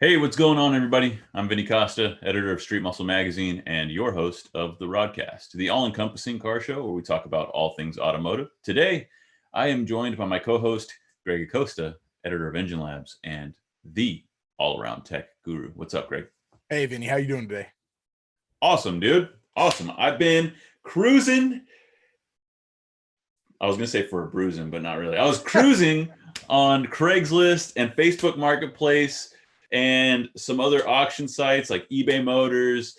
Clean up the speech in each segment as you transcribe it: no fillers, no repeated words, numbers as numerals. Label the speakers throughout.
Speaker 1: Hey, what's going on, everybody? I'm Vinny Costa, editor of Street Muscle Magazine and your host of the RodCAST, the all-encompassing car show where we talk about all things automotive. Today, I am joined by my co-host, Greg Acosta, editor of Engine Labs and the all-around tech guru. What's up, Greg?
Speaker 2: Hey, Vinny, how you doing today?
Speaker 1: Awesome, dude. Awesome. I've been cruising. I was going to say for a bruising, but not really. I was cruising on Craigslist and Facebook Marketplace and some other auction sites like eBay Motors,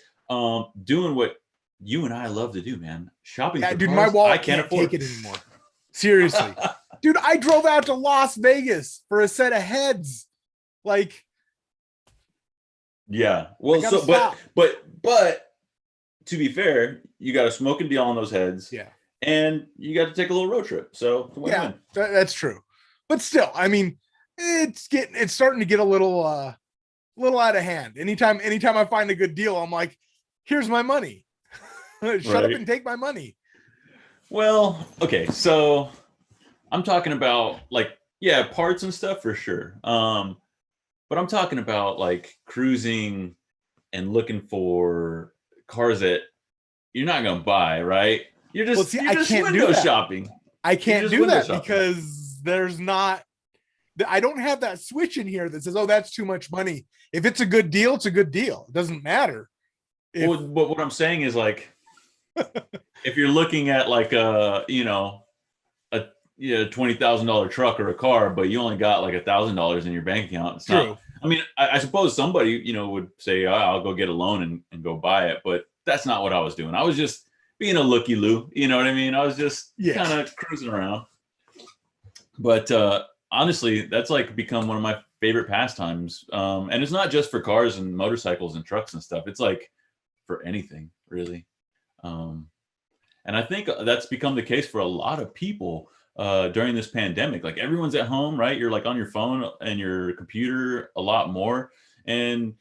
Speaker 1: doing what you and I love to do, man. Shopping for
Speaker 2: dude,
Speaker 1: cars
Speaker 2: my wallet
Speaker 1: I can't afford.
Speaker 2: take it anymore. Seriously. Dude, I drove out to Las Vegas for a set of heads. Like,
Speaker 1: yeah. Well, so
Speaker 2: stop.
Speaker 1: but to be fair, you got a smoking deal on those heads.
Speaker 2: Yeah.
Speaker 1: And you got to take a little road trip. So it's a win-win.
Speaker 2: Yeah, that's true. But still, I mean, it's starting to get a little out of hand. Anytime I find a good deal, I'm like, here's my money. Shut up and take my money.
Speaker 1: Well, okay, so I'm talking about parts and stuff for sure. But I'm talking about like cruising and looking for cars that you're not gonna buy, right? You're just window shopping.
Speaker 2: I can't do that because there's not. I don't have that switch in here that says, "Oh, that's too much money." If it's a good deal, it's a good deal. It doesn't matter.
Speaker 1: But what I'm saying is, like, if you're looking at like a $20,000 truck or a car, but you only got like $1,000 in your bank account, it's
Speaker 2: true.
Speaker 1: Not. I mean, I suppose somebody would say, "I'll go get a loan and go buy it," but that's not what I was doing. I was just being a looky-loo, you know what I mean? I was just kind of cruising around. But honestly, that's like become one of my favorite pastimes. And it's not just for cars and motorcycles and trucks and stuff. It's like for anything, really. And I think that's become the case for a lot of people during this pandemic. Like everyone's at home, right? You're like on your phone and your computer a lot more. And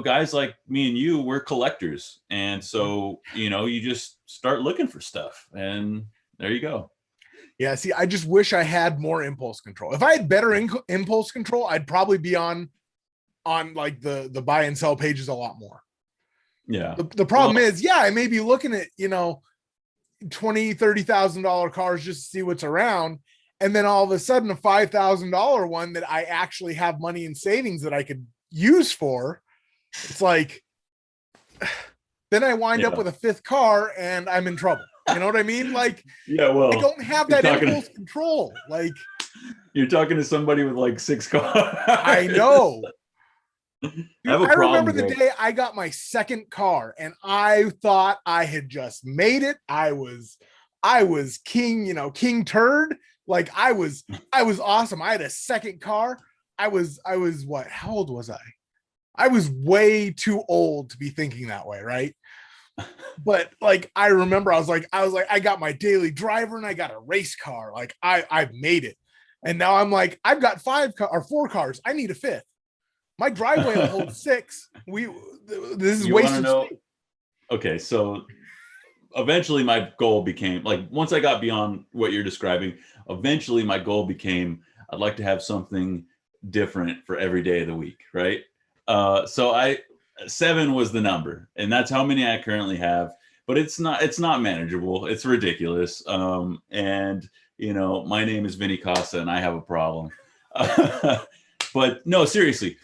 Speaker 1: guys like me and you, we're collectors. And so, you just start looking for stuff and there you go.
Speaker 2: Yeah. See, I just wish I had more impulse control. If I had better impulse control, I'd probably be on like the buy and sell pages a lot more.
Speaker 1: Yeah.
Speaker 2: The problem is, I may be looking at, $20,000, $30,000 cars just to see what's around. And then all of a sudden a $5,000 one that I actually have money in savings that I could use for. It's like, then I wind up with a fifth car and I'm in trouble. You know what I mean? Like, I don't have that impulse control. Like,
Speaker 1: you're talking to somebody with like 6 cars.
Speaker 2: I know. Dude, I remember the
Speaker 1: Greg.
Speaker 2: day I got my second car and I thought I had just made it. I was king, king turd. Like I was awesome. I had a second car. I was what? How old was I? I was way too old to be thinking that way, right? But like I remember I was like, I got my daily driver and I got a race car. Like I've made it. And now I'm like, I've got 4 cars. I need a fifth. My driveway will hold 6. This is wasted space.
Speaker 1: Okay, so eventually my goal became like once I got beyond what you're describing, eventually my goal became I'd like to have something different for every day of the week, right? So 7 was the number, and that's how many I currently have. But it's not manageable. It's ridiculous. And my name is Vinny Costa, and I have a problem. But no, seriously,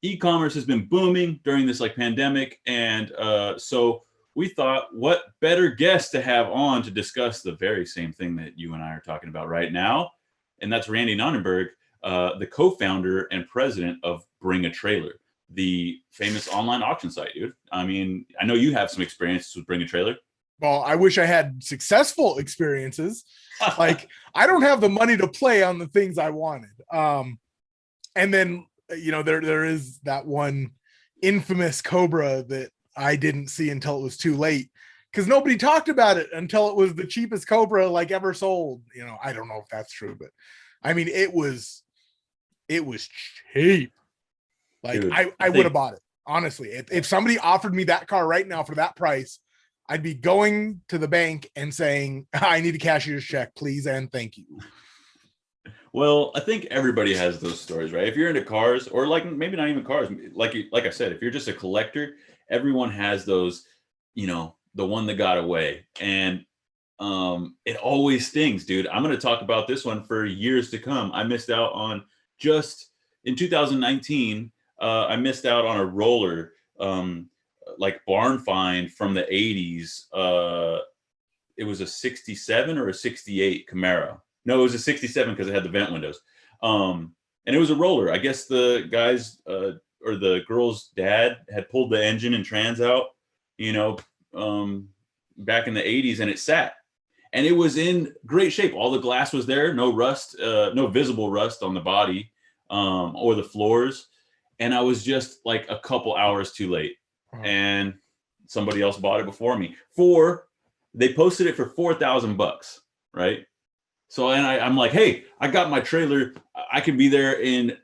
Speaker 1: e-commerce has been booming during this like pandemic, and so we thought, what better guest to have on to discuss the very same thing that you and I are talking about right now, and that's Randy Nonnenberg, the co-founder and president of Bring a Trailer, the famous online auction site, dude. I mean, I know you have some experiences with Bring a Trailer.
Speaker 2: Well, I wish I had successful experiences. Like I don't have the money to play on the things I wanted. And then, there is that one infamous Cobra that I didn't see until it was too late because nobody talked about it until it was the cheapest Cobra like ever sold. I don't know if that's true, but I mean, it was cheap. Like dude, I would have bought it. Honestly, if somebody offered me that car right now for that price, I'd be going to the bank and saying, I need to cash your check, please. And thank you.
Speaker 1: Well, I think everybody has those stories, right? If you're into cars, or like maybe not even cars, like I said, if you're just a collector, everyone has those, the one that got away. And it always stings, dude. I'm going to talk about this one for years to come. I missed out on just in 2019. I missed out on a roller, like barn find from the 80s. It was a 67 or a 68 Camaro. No, it was a 67 because it had the vent windows. And it was a roller. I guess the guys or the girl's dad had pulled the engine and trans out, you know, back in the 80s, and it sat. And it was in great shape. All the glass was there, no rust, no visible rust on the body or the floors. And I was just like a couple hours too late. And somebody else bought it before me. They posted it for $4,000, right? So, and I'm like, hey, I got my trailer. I can be there in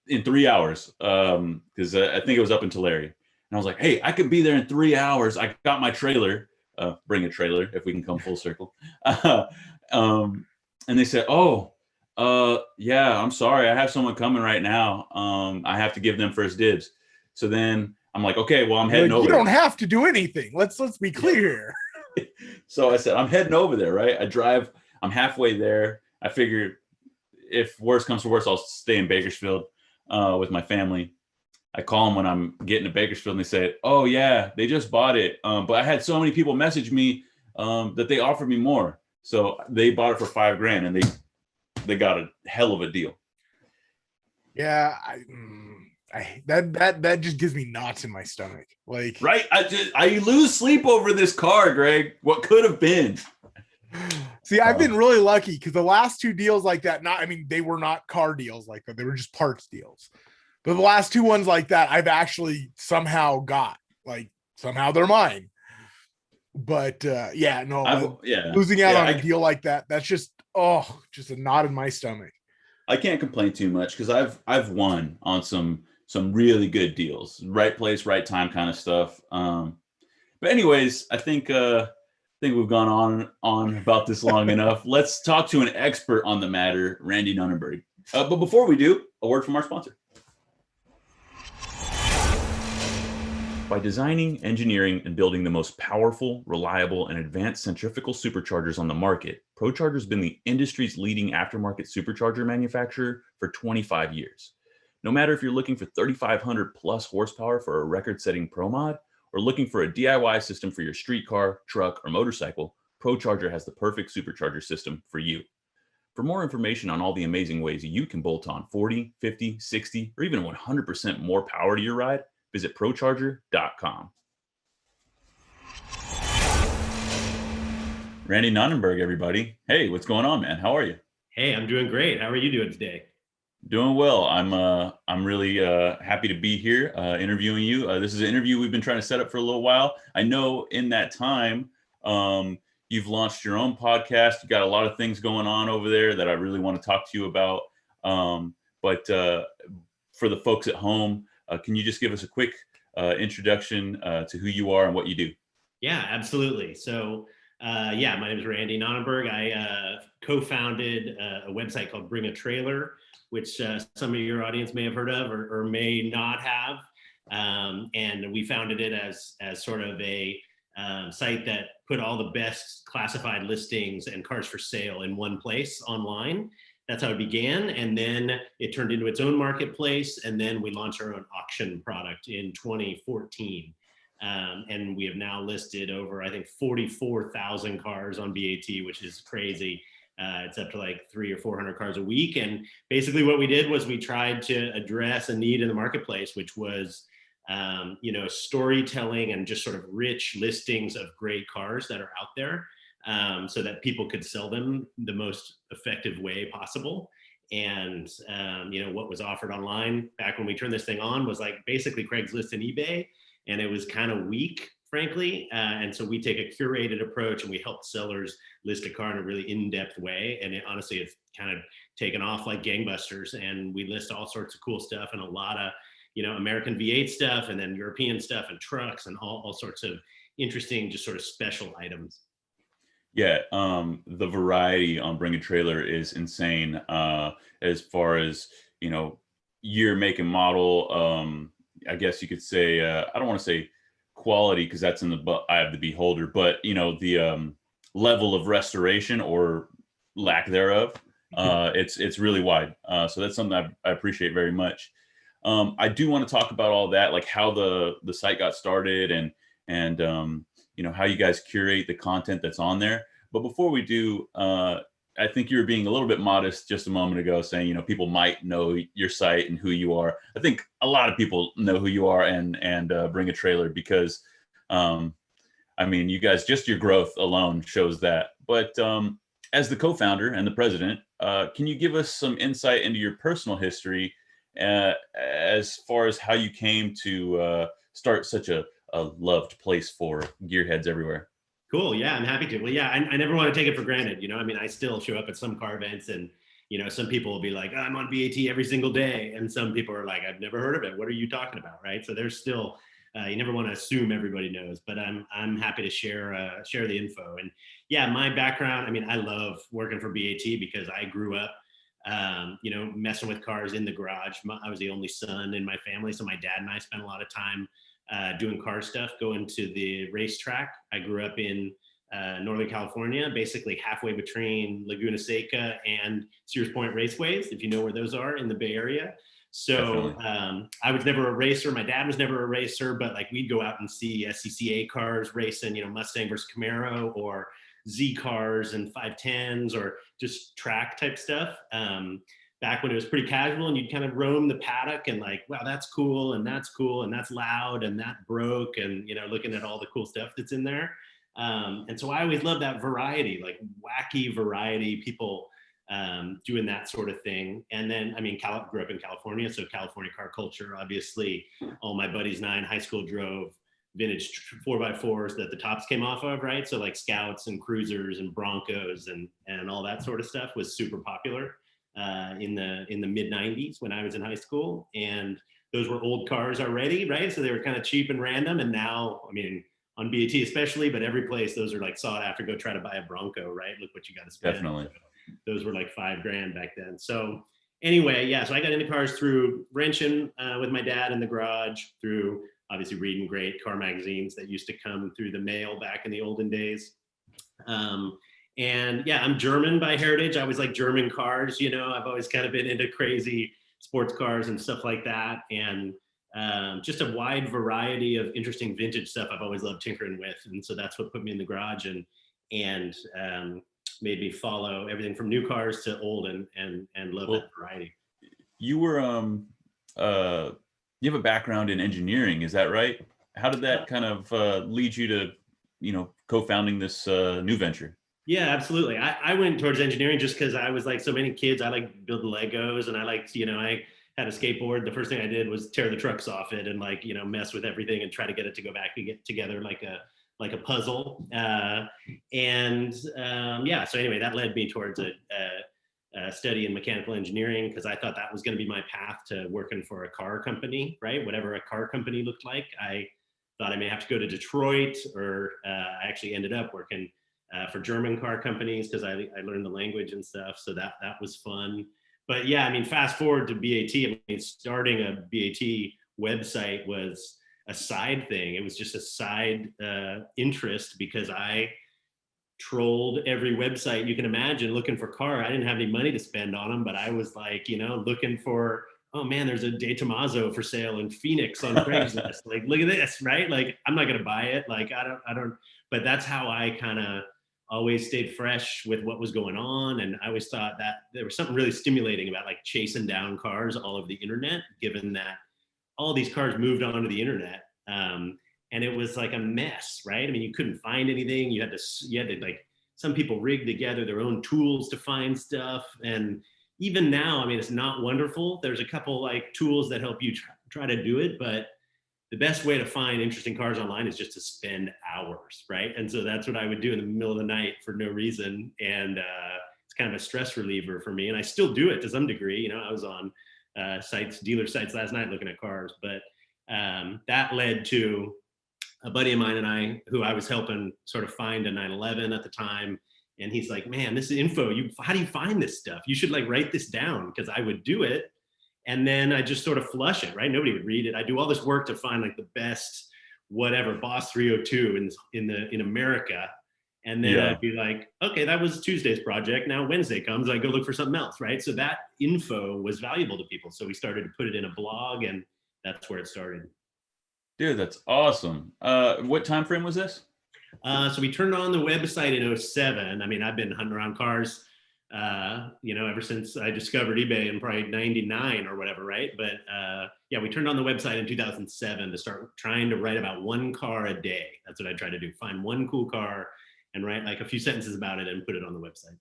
Speaker 1: 3 hours because I think it was up in Tulare. And I was like, hey, I could be there in 3 hours. I got my trailer. Bring a trailer if we can come full circle. And they said, oh, yeah, I'm sorry. I have someone coming right now. I have to give them first dibs. So then I'm like, okay, well, I'm heading over.
Speaker 2: You don't have to do anything. Let's be clear.
Speaker 1: So I said, I'm heading over there, right? I drive, I'm halfway there. I figured if worse comes to worse, I'll stay in Bakersfield with my family. I call them when I'm getting to Bakersfield and they say, oh yeah, they just bought it. But I had so many people message me that they offered me more. So they bought it for $5,000 and they got a hell of a deal.
Speaker 2: Yeah. That just gives me knots in my stomach. Like,
Speaker 1: right. I lose sleep over this car, Greg. What could have been?
Speaker 2: See, I've been really lucky because the last two deals like that, they were not car deals like that. They were just parts deals. But the last two ones like that, I've actually somehow got, like, somehow they're mine. But losing out on a deal like that, that's just a knot in my stomach.
Speaker 1: I can't complain too much because I've won on some really good deals, right place, right time kind of stuff. But anyways, I think we've gone on about this long enough. Let's talk to an expert on the matter, Randy Nonnenberg. But before we do, a word from our sponsor. By designing, engineering, and building the most powerful, reliable, and advanced centrifugal superchargers on the market, ProCharger has been the industry's leading aftermarket supercharger manufacturer for 25 years. No matter if you're looking for 3,500 plus horsepower for a record-setting Pro Mod, or looking for a DIY system for your street car, truck, or motorcycle, ProCharger has the perfect supercharger system for you. For more information on all the amazing ways you can bolt on 40, 50, 60, or even 100% more power to your ride, visit procharger.com. Randy Nonnenberg, everybody. Hey, what's going on, man? How are you?
Speaker 3: Hey, I'm doing great. How are you doing today?
Speaker 1: Doing well. I'm really happy to be here interviewing you. This is an interview we've been trying to set up for a little while. I know in that time you've launched your own podcast. You got a lot of things going on over there that I really want to talk to you about. But for the folks at home, can you just give us a quick introduction to who you are and what you do?
Speaker 3: Yeah, absolutely. So, my name is Randy Nonnenberg. I co-founded a website called Bring a Trailer, which some of your audience may have heard of or may not have. And we founded it as sort of a site that put all the best classified listings and cars for sale in one place online. That's how it began. And then it turned into its own marketplace. And then we launched our own auction product in 2014. And we have now listed over, I think, 44,000 cars on BAT, which is crazy. It's up to like 300 or 400 cars a week. And basically what we did was we tried to address a need in the marketplace, which was, storytelling and just sort of rich listings of great cars that are out there. So that people could sell them the most effective way possible. And, what was offered online back when we turned this thing on was like basically Craigslist and eBay. And it was kind of weak, frankly. And so we take a curated approach and we help sellers list a car in a really in-depth way. And honestly, it's kind of taken off like gangbusters. And we list all sorts of cool stuff and a lot of, American V8 stuff and then European stuff and trucks and all sorts of interesting, just sort of special items.
Speaker 1: Yeah, the variety on Bring a Trailer is insane. As far as, you know, year, make, and model. I guess you could say, I don't want to say quality because that's in the eye of the beholder, but you know, the level of restoration or lack thereof. It's really wide. So that's something I appreciate very much. I do want to talk about all that, like how the site got started and you know, how you guys curate the content that's on there. But before we do, I think you were being a little bit modest just a moment ago, saying, you know, people might know your site and who you are. I think a lot of people know who you are and Bring a Trailer because, I mean, you guys, just your growth alone shows that. But as the co-founder and the president, can you give us some insight into your personal history as far as how you came to start such a loved place for gearheads everywhere?
Speaker 3: Cool. Yeah, I'm happy to. Well, yeah, I never want to take it for granted. You know, I mean, I still show up at some car events and, you know, some people will be like, I'm on BAT every single day. And some people are like, I've never heard of it. What are you talking about? Right. So there's still, you never want to assume everybody knows, but I'm happy to share the info. And yeah, my background, I mean, I love working for BAT because I grew up, you know, messing with cars in the garage. I was the only son in my family. So my dad and I spent a lot of time doing car stuff, going to the racetrack. I grew up in Northern California, basically halfway between Laguna Seca and Sears Point Raceways, if you know where those are in the Bay Area. So I was never a racer. My dad was never a racer, but like we'd go out and see SCCA cars racing, you know, Mustang versus Camaro or Z cars and 510s or just track type stuff. Back when it was pretty casual and you'd kind of roam the paddock and like, wow, that's cool and that's cool and that's loud and that broke and, you know, looking at all the cool stuff that's in there. And so I always loved that variety, like wacky variety, people doing that sort of thing. And then, I mean, grew up in California, so California car culture, obviously all my buddies and I in high school drove vintage 4x4s that the tops came off of, right? So like Scouts and Cruisers and Broncos and all that sort of stuff was super popular in the mid 90s when I was in high school. And those were old cars already, right? So they were kind of cheap and random. And now, I mean, on BAT especially, but every place, those are like sought after. Go try to buy a Bronco, right? Look what you got to spend.
Speaker 1: Definitely.
Speaker 3: So those were like $5,000 back then. So anyway, yeah, so I got into cars through wrenching with my dad in the garage, through obviously reading great car magazines that used to come through the mail back in the olden days. And yeah, I'm German by heritage. I always like German cars, you know, I've always kind of been into crazy sports cars and stuff like that. And just a wide variety of interesting vintage stuff I've always loved tinkering with. And so that's what put me in the garage and made me follow everything from new cars to old and love that variety.
Speaker 1: You were you have a background in engineering, is that right? How did that kind of lead you to, you know, co-founding this new venture?
Speaker 3: Yeah, absolutely. I went towards engineering just because I was like so many kids. I like building Legos and I liked, you know, I had a skateboard. The first thing I did was tear the trucks off it and like, you know, mess with everything and try to get it to go back and get together like a puzzle. Yeah, so anyway, that led me towards a study in mechanical engineering because I thought that was going to be my path to working for a car company, right? Whatever a car company looked like. I thought I may have to go to Detroit, or I actually ended up working for German car companies because I learned the language and stuff. So that was fun. But yeah, I mean, fast forward to BAT. I mean, starting a BAT website was a side thing. It was just a side interest because I trolled every website you can imagine looking for car. I didn't have any money to spend on them, but I was like, you know, looking for, oh man, there's a De Tomaso for sale in Phoenix on Craigslist. Like, look at this, right? Like, I'm not gonna buy it. Like, I don't. But that's how I kind of always stayed fresh with what was going on. And I always thought that there was something really stimulating about like chasing down cars all over the internet, given that all these cars moved onto the internet. And it was like a mess, right? I mean, you couldn't find anything. You had to like, some people rigged together their own tools to find stuff. And even now, I mean, it's not wonderful. There's a couple like tools that help you try to do it, but the best way to find interesting cars online is just to spend hours, right? And so that's what I would do in the middle of the night for no reason. And it's kind of a stress reliever for me. And I still do it to some degree. You know, I was on dealer sites last night looking at cars, but that led to a buddy of mine and I, who I was helping sort of find a 911 at the time. And he's like, man, this is info. How do you find this stuff? You should like write this down, because I would do it. And then I just sort of flush it, right? Nobody would read it. I do all this work to find like the best, whatever, Boss 302 in America. And then I'd be like, okay, that was Tuesday's project. Now Wednesday comes, I go look for something else, right? So that info was valuable to people. So we started to put it in a blog, and that's where it started.
Speaker 1: Dude, that's awesome. What time frame was this?
Speaker 3: So we turned on the website in 07. I mean, I've been hunting around cars, ever since I discovered eBay in probably 99 or whatever, right? But yeah, we turned on the website in 2007 to start trying to write about one car a day. That's what I tried to do. Find one cool car and write like a few sentences about it and put it on the website.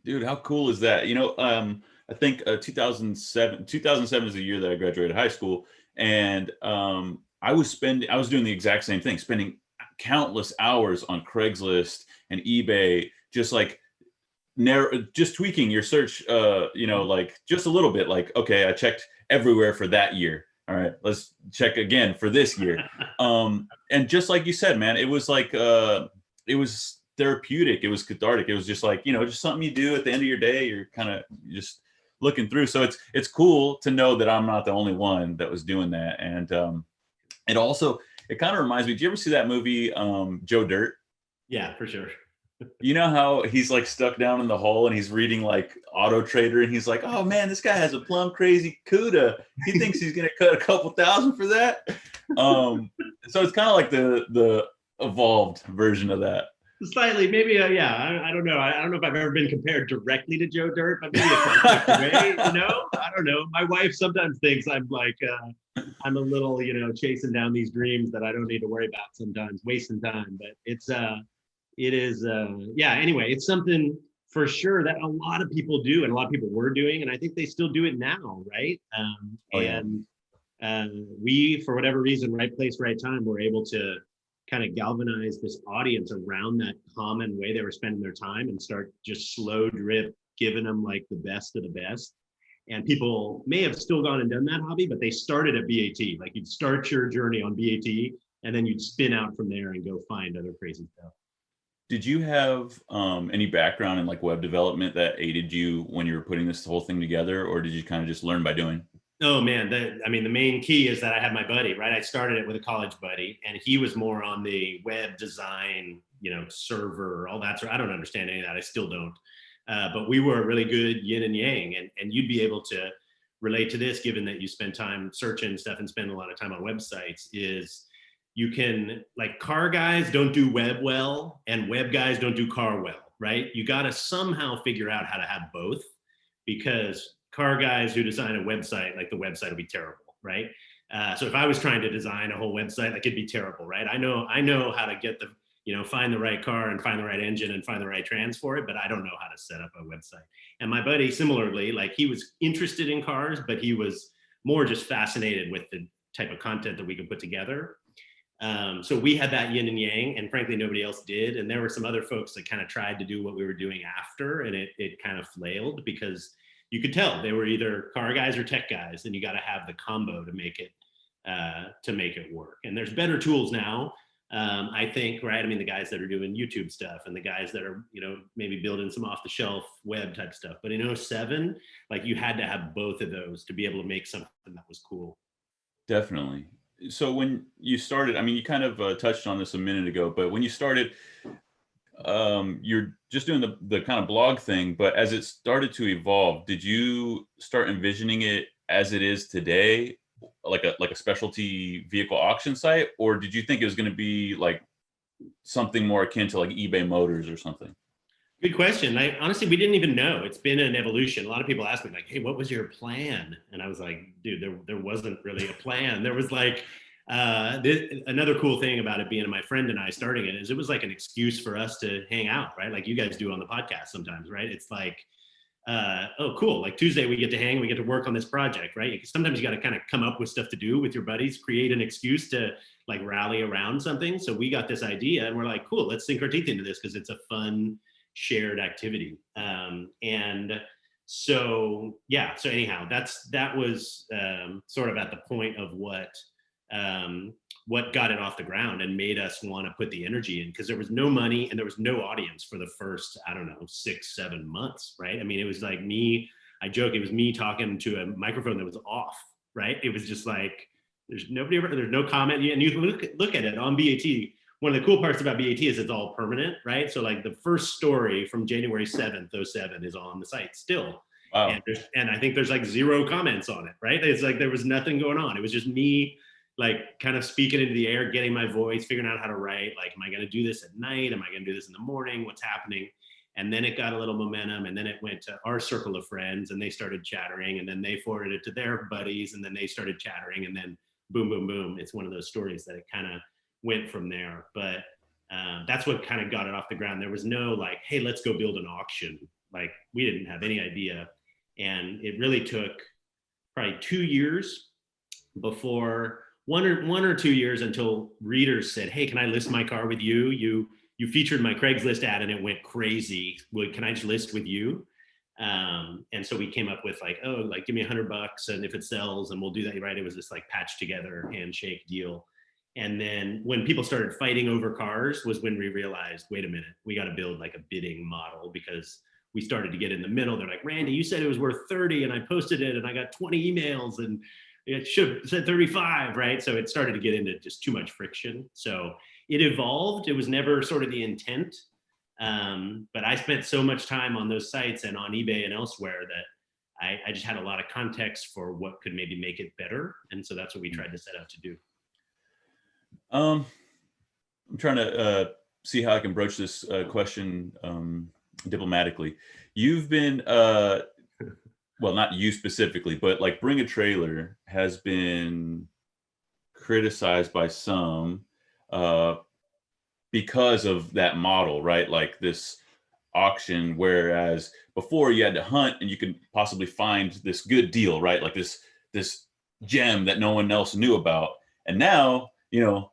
Speaker 1: Dude, how cool is that? I think 2007 is the year that I graduated high school. And I was doing the exact same thing, spending countless hours on Craigslist and eBay, just like just tweaking your search, like just a little bit, like, okay, I checked everywhere for that year. All right, let's check again for this year. And just like you said, man, it was like, it was therapeutic. It was cathartic. It was just like, just something you do at the end of your day. You're kind of just looking through. So it's cool to know that I'm not the only one that was doing that. And it kind of reminds me, do you ever see that movie, Joe Dirt?
Speaker 3: Yeah, for sure.
Speaker 1: You know how he's like stuck down in the hole and he's reading like Auto Trader, and he's like, oh man, this guy has a plum crazy CUDA. He thinks he's going to cut a couple thousand for that. So it's kind of like the evolved version of that.
Speaker 3: Slightly, maybe. I don't know. I don't know if I've ever been compared directly to Joe Dirt, but maybe it's a way. I don't know. My wife sometimes thinks I'm like, I'm a little, chasing down these dreams that I don't need to worry about sometimes, wasting time. But it is. Anyway, it's something for sure that a lot of people do, and a lot of people were doing, and I think they still do it now, right? We, for whatever reason, right place, right time, were able to kind of galvanize this audience around that common way they were spending their time, and start just slow drip giving them like the best of the best. And people may have still gone and done that hobby, but they started at BAT. Like, you'd start your journey on BAT, and then you'd spin out from there and go find other crazy stuff.
Speaker 1: Did you have any background in like web development that aided you when you were putting this whole thing together, or did you kind of just learn by doing?
Speaker 3: Oh man, the main key is that I had my buddy, right? I started it with a college buddy, and he was more on the web design, server, all that. I don't understand any of that. I still don't. But we were a really good yin and yang, and you'd be able to relate to this, given that you spend time searching stuff and spend a lot of time on websites. Is you can, like, car guys don't do web well, and web guys don't do car well, right? You got to somehow figure out how to have both, because car guys who design a website, like, the website will be terrible, right? So if I was trying to design a whole website, like, it'd be terrible, right? I know how to get find the right car and find the right engine and find the right trans for it, but I don't know how to set up a website. And my buddy, similarly, like, he was interested in cars, but he was more just fascinated with the type of content that we could put together. So we had that yin and yang, and frankly, nobody else did. And there were some other folks that kind of tried to do what we were doing after, and it kind of flailed, because you could tell they were either car guys or tech guys, and you got to have the combo to make it work. And there's better tools now, I think, right? I mean, the guys that are doing YouTube stuff, and the guys that are, maybe building some off the shelf web type stuff. But in 07, like, you had to have both of those to be able to make something that was cool.
Speaker 1: Definitely. So when you started, I mean, you kind of touched on this a minute ago, but when you started, you're just doing the kind of blog thing, but as it started to evolve, did you start envisioning it as it is today, like a specialty vehicle auction site, or did you think it was going to be like something more akin to like eBay Motors or something?
Speaker 3: Good question. Honestly, we didn't even know. It's been an evolution. A lot of people ask me, like, hey, what was your plan? And I was like, dude, there wasn't really a plan. There was like, another cool thing about it being my friend and I starting it is it was like an excuse for us to hang out, right? Like you guys do on the podcast sometimes, right? It's like, oh, cool. Like Tuesday we get to hang, we get to work on this project, right? Sometimes you got to kind of come up with stuff to do with your buddies, create an excuse to like rally around something. So we got this idea and we're like, cool, let's sink our teeth into this because it's a fun shared activity. And so, yeah, anyhow, that was sort of at the point of what what got it off the ground and made us want to put the energy in, because there was no money and there was no audience for the first, I don't know, 6-7 months, right? I mean, it was like me, I joke, it was me talking to a microphone that was off, right? It was just like, there's no comment. And you look at it on BAT. One of the cool parts about BAT is it's all permanent, right? So like the first story from January 7th, 07 is on the site still.
Speaker 1: Wow.
Speaker 3: And I think there's like 0 comments on it, right? It's like there was nothing going on. It was just me like kind of speaking into the air, getting my voice, figuring out how to write. Like, am I going to do this at night? Am I going to do this in the morning? What's happening? And then it got a little momentum, and then it went to our circle of friends, and they started chattering, and then they forwarded it to their buddies, and then they started chattering, and then boom, boom, boom. It's one of those stories that it kind of went from there. But that's what kind of got it off the ground. There was no like, hey, let's go build an auction. Like, we didn't have any idea. And it really took probably 2 years before, one or 2 years, until readers said, hey, can I list my car with you? You featured my Craigslist ad and it went crazy. Well, can I just list with you? And so we came up with like, oh, like give me $100 and if it sells, and we'll do that, right? It was this like patch together handshake deal. And then when people started fighting over cars was when we realized, wait a minute, we got to build like a bidding model, because we started to get in the middle. They're like, Randy, you said it was worth 30 and I posted it and I got 20 emails and it should have said 35, right? So it started to get into just too much friction. So it evolved. It was never sort of the intent. But I spent so much time on those sites and on eBay and elsewhere that I just had a lot of context for what could maybe make it better. And so that's what we tried to set out to do.
Speaker 1: I'm trying to see how I can broach this question diplomatically. You've been, well, not you specifically, but like Bring a Trailer has been criticized by some because of that model, right? Like this auction, whereas before you had to hunt and you could possibly find this good deal, right? Like this gem that no one else knew about. And now, you know,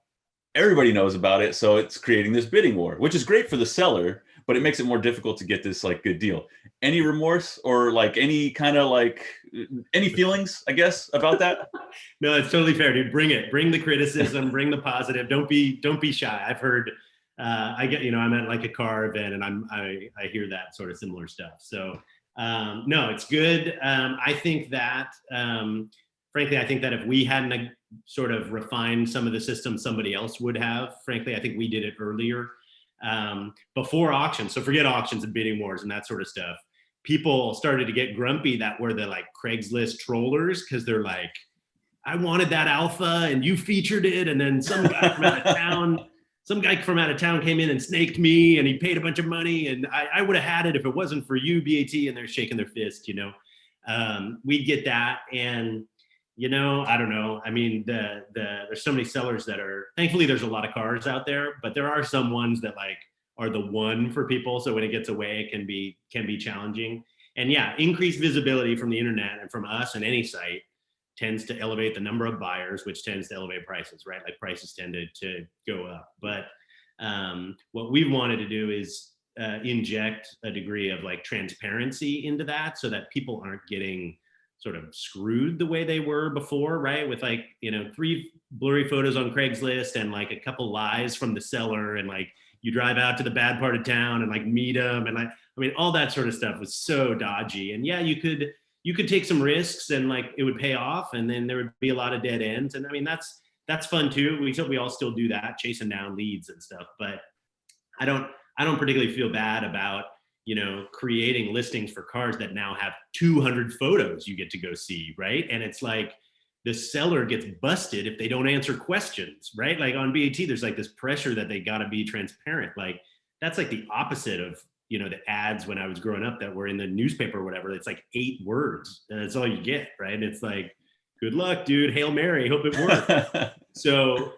Speaker 1: everybody knows about it. So it's creating this bidding war, which is great for the seller, but it makes it more difficult to get this like good deal. Any remorse or like any kind of like any feelings, I guess, about that?
Speaker 3: No, it's totally fair, dude. Bring it. Bring the criticism, bring the positive. Don't be shy. I've heard, I get, you know, I'm at like a car event and I hear that sort of similar stuff. So no, it's good. I think that, frankly, I think that if we hadn't sort of refined some of the systems, somebody else would have. Frankly, I think we did it earlier, before auctions. So forget auctions and bidding wars and that sort of stuff. People started to get grumpy that were the like Craigslist trollers, because they're like, I wanted that alpha and you featured it, and then some guy from out of town came in and snaked me and he paid a bunch of money, and I would have had it if it wasn't for you, BAT. And they're shaking their fist, you know. We'd get that. And you know, I don't know. I mean, there's so many sellers that are, thankfully there's a lot of cars out there, but there are some ones that like are the one for people. So when it gets away, it can be challenging. And yeah, increased visibility from the internet and from us and any site tends to elevate the number of buyers, which tends to elevate prices, right? Like prices tend to go up. But what we wanted to do is inject a degree of like transparency into that, so that people aren't getting sort of screwed the way they were before, right? With like, you know, 3 blurry photos on Craigslist and like a couple lies from the seller, and like you drive out to the bad part of town and like meet them, and like, I mean, all that sort of stuff was so dodgy. And yeah, you could take some risks and like it would pay off, and then there would be a lot of dead ends. And I mean, that's fun too. We all still do that, chasing down leads and stuff. But I don't particularly feel bad about, you know, creating listings for cars that now have 200 photos you get to go see, right? And it's like the seller gets busted if they don't answer questions, right? Like on BAT, there's like this pressure that they got to be transparent. Like that's like the opposite of, you know, the ads when I was growing up that were in the newspaper or whatever. It's like 8 words and that's all you get, right? And it's like, good luck, dude. Hail Mary, hope it works. So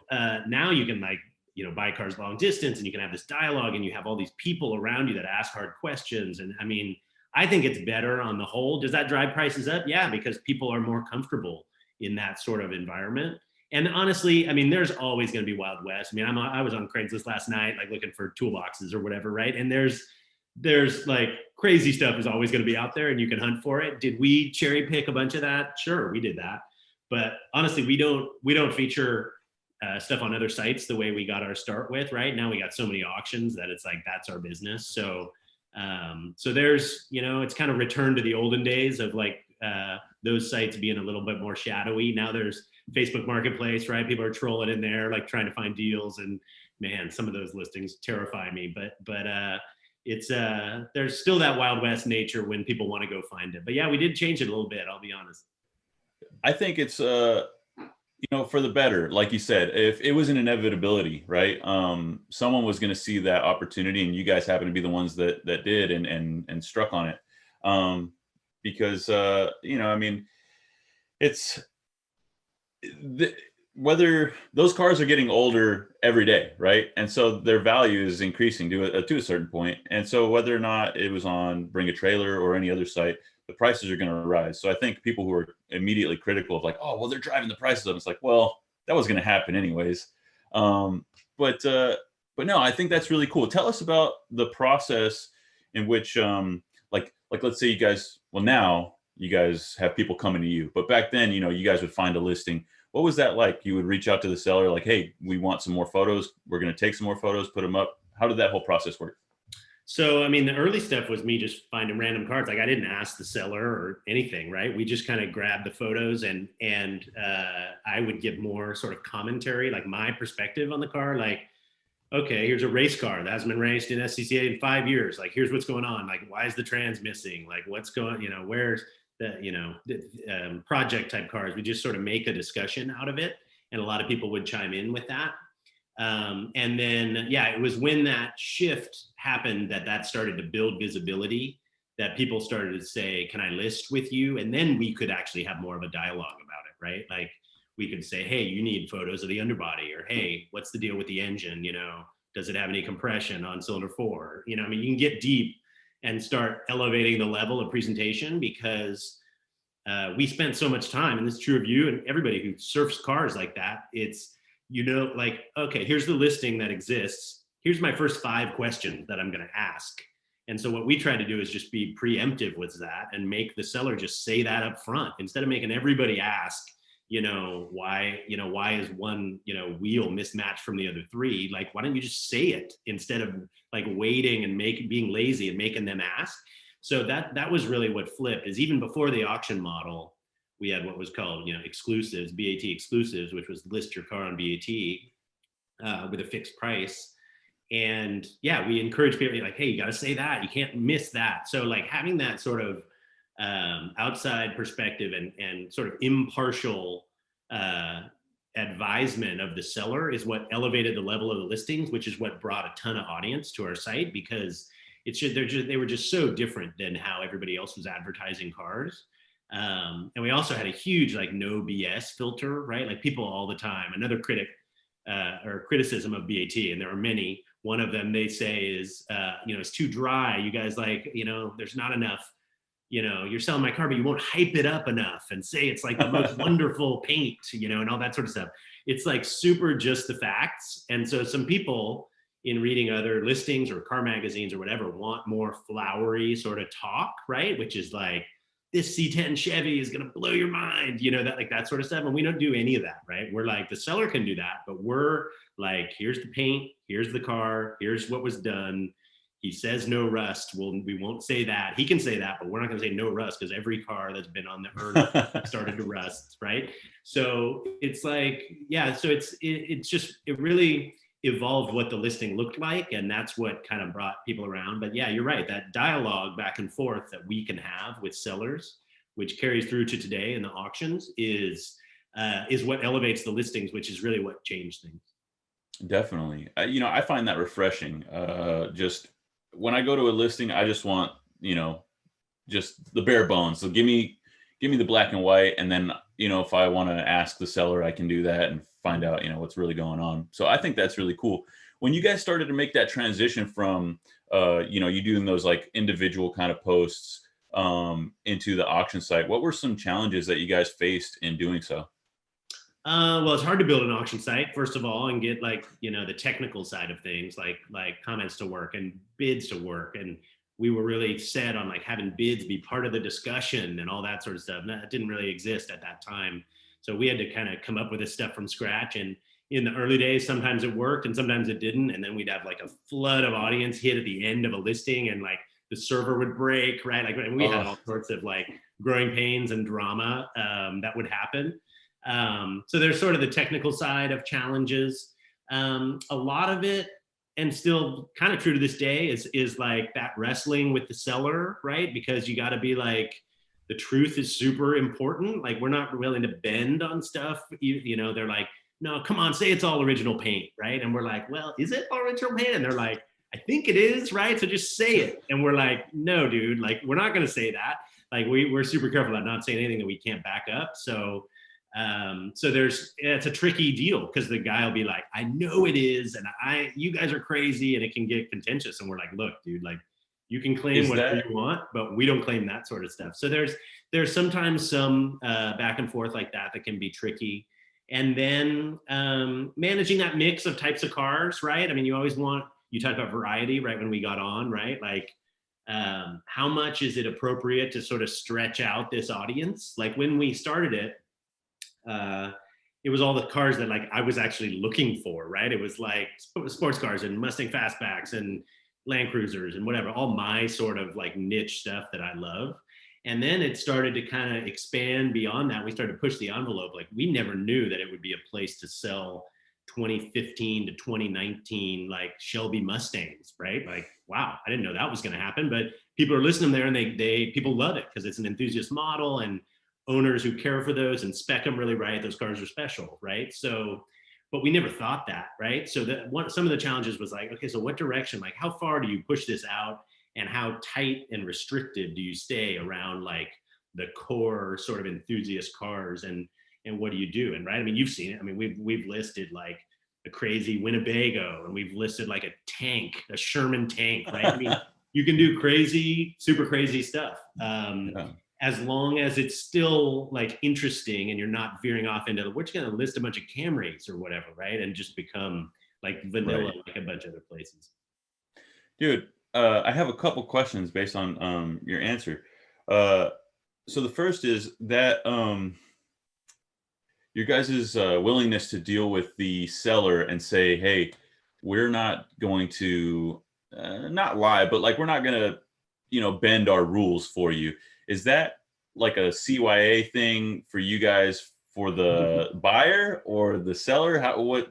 Speaker 3: now you can like, you know, buy cars long distance, and you can have this dialogue, and you have all these people around you that ask hard questions. And I mean, I think it's better on the whole. Does that drive prices up? Yeah, because people are more comfortable in that sort of environment. And honestly, I mean, there's always going to be Wild West. I mean, I was on Craigslist last night, like looking for toolboxes or whatever, right? And there's like crazy stuff is always going to be out there, and you can hunt for it. Did we cherry pick a bunch of that? Sure, we did that. But honestly, we don't feature stuff on other sites the way we got our start with. Right now we got so many auctions that it's like that's our business. So so there's, it's kind of returned to the olden days of like those sites being a little bit more shadowy. Now there's Facebook Marketplace, right? People are trolling in there, like trying to find deals, and man, some of those listings terrify me. But it's there's still that Wild West nature when people want to go find it. But yeah, we did change it a little bit, I'll be honest.
Speaker 1: I think it's for the better. Like you said, if it was an inevitability, right? Someone was going to see that opportunity, and you guys happen to be the ones that did and struck on it. Because I mean, it's whether those cars are getting older every day, right? And so their value is increasing to a certain point. And so whether or not it was on Bring a Trailer or any other site, the prices are going to rise. So I think people who are immediately critical of like, oh, well, they're driving the prices up. It's like, well, that was going to happen anyways. But no, I think that's really cool. Tell us about the process in which, like let's say you guys, well, now you guys have people coming to you, but back then, you guys would find a listing. What was that like? You would reach out to the seller like, hey, we want some more photos. We're going to take some more photos, put them up. How did that whole process work?
Speaker 3: So, I mean, the early stuff was me just finding random cars. Like I didn't ask the seller or anything, right? We just kind of grabbed the photos and I would give more sort of commentary, like my perspective on the car. Like, okay, here's a race car that hasn't been raced in SCCA in 5 years. Like, here's what's going on. Like, why is the trans missing? Like, what's going, where's the, project type cars. We just sort of make a discussion out of it. And a lot of people would chime in with that. And then, yeah, it was when that shift happened that started to build visibility, that people started to say, can I list with you? And then we could actually have more of a dialogue about it, right? Like we could say, hey, you need photos of the underbody, or hey, what's the deal with the engine? Does it have any compression on cylinder 4? I mean, you can get deep and start elevating the level of presentation because we spent so much time, and this is true of you and everybody who surfs cars like that. It's, like, okay, here's the listing that exists. Here's my first 5 questions that I'm going to ask. And so what we try to do is just be preemptive with that and make the seller just say that up front instead of making everybody ask, why is one, wheel mismatched from the other 3? Like, why don't you just say it instead of like waiting and being lazy and making them ask? So that was really what flipped. Is even before the auction model, we had what was called, exclusives, BAT exclusives, which was list your car on BAT with a fixed price. And yeah, we encourage people like, hey, you got to say that. You can't miss that. So like having that sort of outside perspective and sort of impartial advisement of the seller is what elevated the level of the listings, which is what brought a ton of audience to our site, because they were just so different than how everybody else was advertising cars. And we also had a huge like no BS filter, right? Like people all the time, another critic or criticism of BAT, and there are many. One of them they say is, it's too dry. You guys like, there's not enough, you're selling my car, but you won't hype it up enough and say it's like the most wonderful paint, and all that sort of stuff. It's like super just the facts. And so some people in reading other listings or car magazines or whatever want more flowery sort of talk, right? Which is like, this C10 Chevy is going to blow your mind, that sort of stuff. And we don't do any of that, right? We're like, the seller can do that, but we're like, here's the paint, here's the car, here's what was done. He says no rust. We won't say that. He can say that, but we're not going to say no rust because every car that's been on the earth started to rust, right? So it's like, yeah. So it really evolved what the listing looked like, and that's what kind of brought people around. But yeah, you're right. That dialogue back and forth that we can have with sellers, which carries through to today in the auctions, is what elevates the listings, which is really what changed things. Definitely.
Speaker 1: I find that refreshing. Just when I go to a listing, I just want, just the bare bones. So give me the black and white. And then, if I want to ask the seller, I can do that and find out, what's really going on. So I think that's really cool. When you guys started to make that transition from, you doing those like individual kind of posts into the auction site, what were some challenges that you guys faced in doing so?
Speaker 3: Well, it's hard to build an auction site, first of all, and get like, the technical side of things, like comments to work and bids to work. And we were really set on like having bids be part of the discussion and all that sort of stuff. And that didn't really exist at that time. So we had to kind of come up with this stuff from scratch. And in the early days, sometimes it worked and sometimes it didn't. And then we'd have like a flood of audience hit at the end of a listing, and like the server would break, right? Like, and we had all sorts of like growing pains and drama that would happen. So there's sort of the technical side of challenges. A lot of it, and still kind of true to this day, is like that wrestling with the seller, right? Because you got to be like, the truth is super important. Like, we're not willing to bend on stuff. You know, they're like, no, come on, say it's all original paint, right? And we're like, well, is it all original paint? And they're like, I think it is, right? So just say it. And we're like, no, dude, like, we're not going to say that. Like, we're super careful about not saying anything that we can't back up. So it's a tricky deal, because the guy will be like, I know it is, and you guys are crazy, and it can get contentious. And we're like, look, dude, like, you can claim whatever you want, but we don't claim that sort of stuff. So there's sometimes some back and forth like that can be tricky. And then managing that mix of types of cars, right? I mean, you talked about variety, right, when we got on, right? Like, how much is it appropriate to sort of stretch out this audience? Like, when we started it, it was all the cars that like I was actually looking for, right? It was like sports cars and Mustang fastbacks and Land Cruisers and whatever, all my sort of like niche stuff that I love. And then it started to kind of expand beyond that. We started to push the envelope. Like, we never knew that it would be a place to sell 2015 to 2019 like Shelby Mustangs, right? Like, wow, I didn't know that was going to happen, but people are listening there, and people love it because it's an enthusiast model, and owners who care for those and spec them really right, those cars are special, right? So, but we never thought that, right? So some of the challenges was like, okay, so what direction, like how far do you push this out, and how tight and restricted do you stay around like the core sort of enthusiast cars, and what do you do? And right, I mean, you've seen it. I mean, we've listed like a crazy Winnebago, and we've listed like a tank, a Sherman tank, right? I mean, you can do crazy, super crazy stuff. As long as it's still like interesting, and you're not veering off into we're just going to list a bunch of Camrys or whatever, right? And just become like vanilla, like a bunch of other places.
Speaker 1: Dude, I have a couple questions based on your answer. So the first is that your guys' willingness to deal with the seller and say, hey, we're not going to not lie, but like, we're not going to, bend our rules for you. Is that like a CYA thing for you guys, for the buyer or the seller?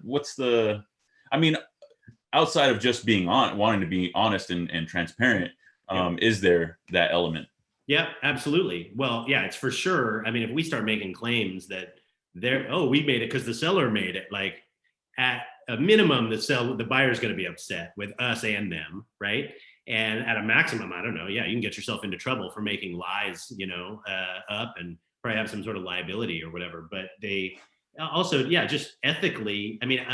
Speaker 1: What's the, I mean, outside of just being wanting to be honest and transparent, is there that element?
Speaker 3: Yeah, absolutely. Well, yeah, it's for sure. I mean, if we start making claims that we made it because the seller made it, like, at a minimum, the buyer's going to be upset with us and them, right? And at a maximum, I don't know, yeah, you can get yourself into trouble for making lies, up, and probably have some sort of liability or whatever. But they also, yeah, just ethically, I mean,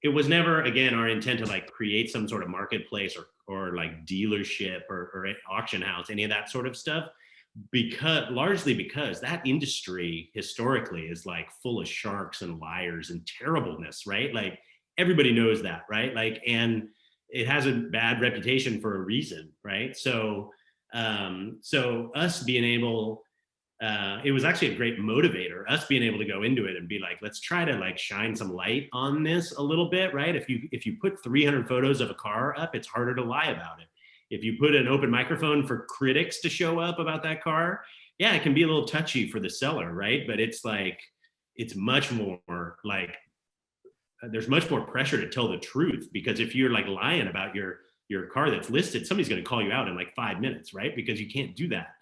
Speaker 3: it was never, again, our intent to like create some sort of marketplace or like dealership or auction house, any of that sort of stuff, largely because that industry historically is like full of sharks and liars and terribleness, right? Like, everybody knows that, right? Like, and it has a bad reputation for a reason, right? So us being able, it was actually a great motivator, us being able to go into it and be like, let's try to like shine some light on this a little bit, right? If you put 300 photos of a car up, it's harder to lie about it. If you put an open microphone for critics to show up about that car, yeah, it can be a little touchy for the seller, right? But it's like, it's much more like, there's much more pressure to tell the truth, because if you're like lying about your car that's listed, somebody's going to call you out in like 5 minutes, right? Because you can't do that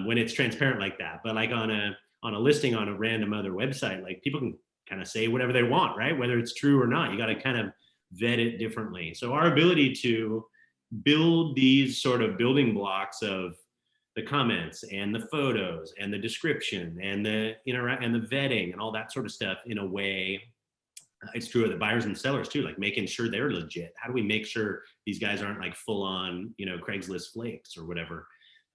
Speaker 3: when it's transparent like that. But like on a listing on a random other website, like, people can kind of say whatever they want, right? Whether it's true or not, you got to kind of vet it differently. So our ability to build these sort of building blocks of the comments and the photos and the description and the and the vetting and all that sort of stuff in a way, it's true of the buyers and sellers too, like making sure they're legit. How do we make sure these guys aren't like full on, Craigslist flakes or whatever?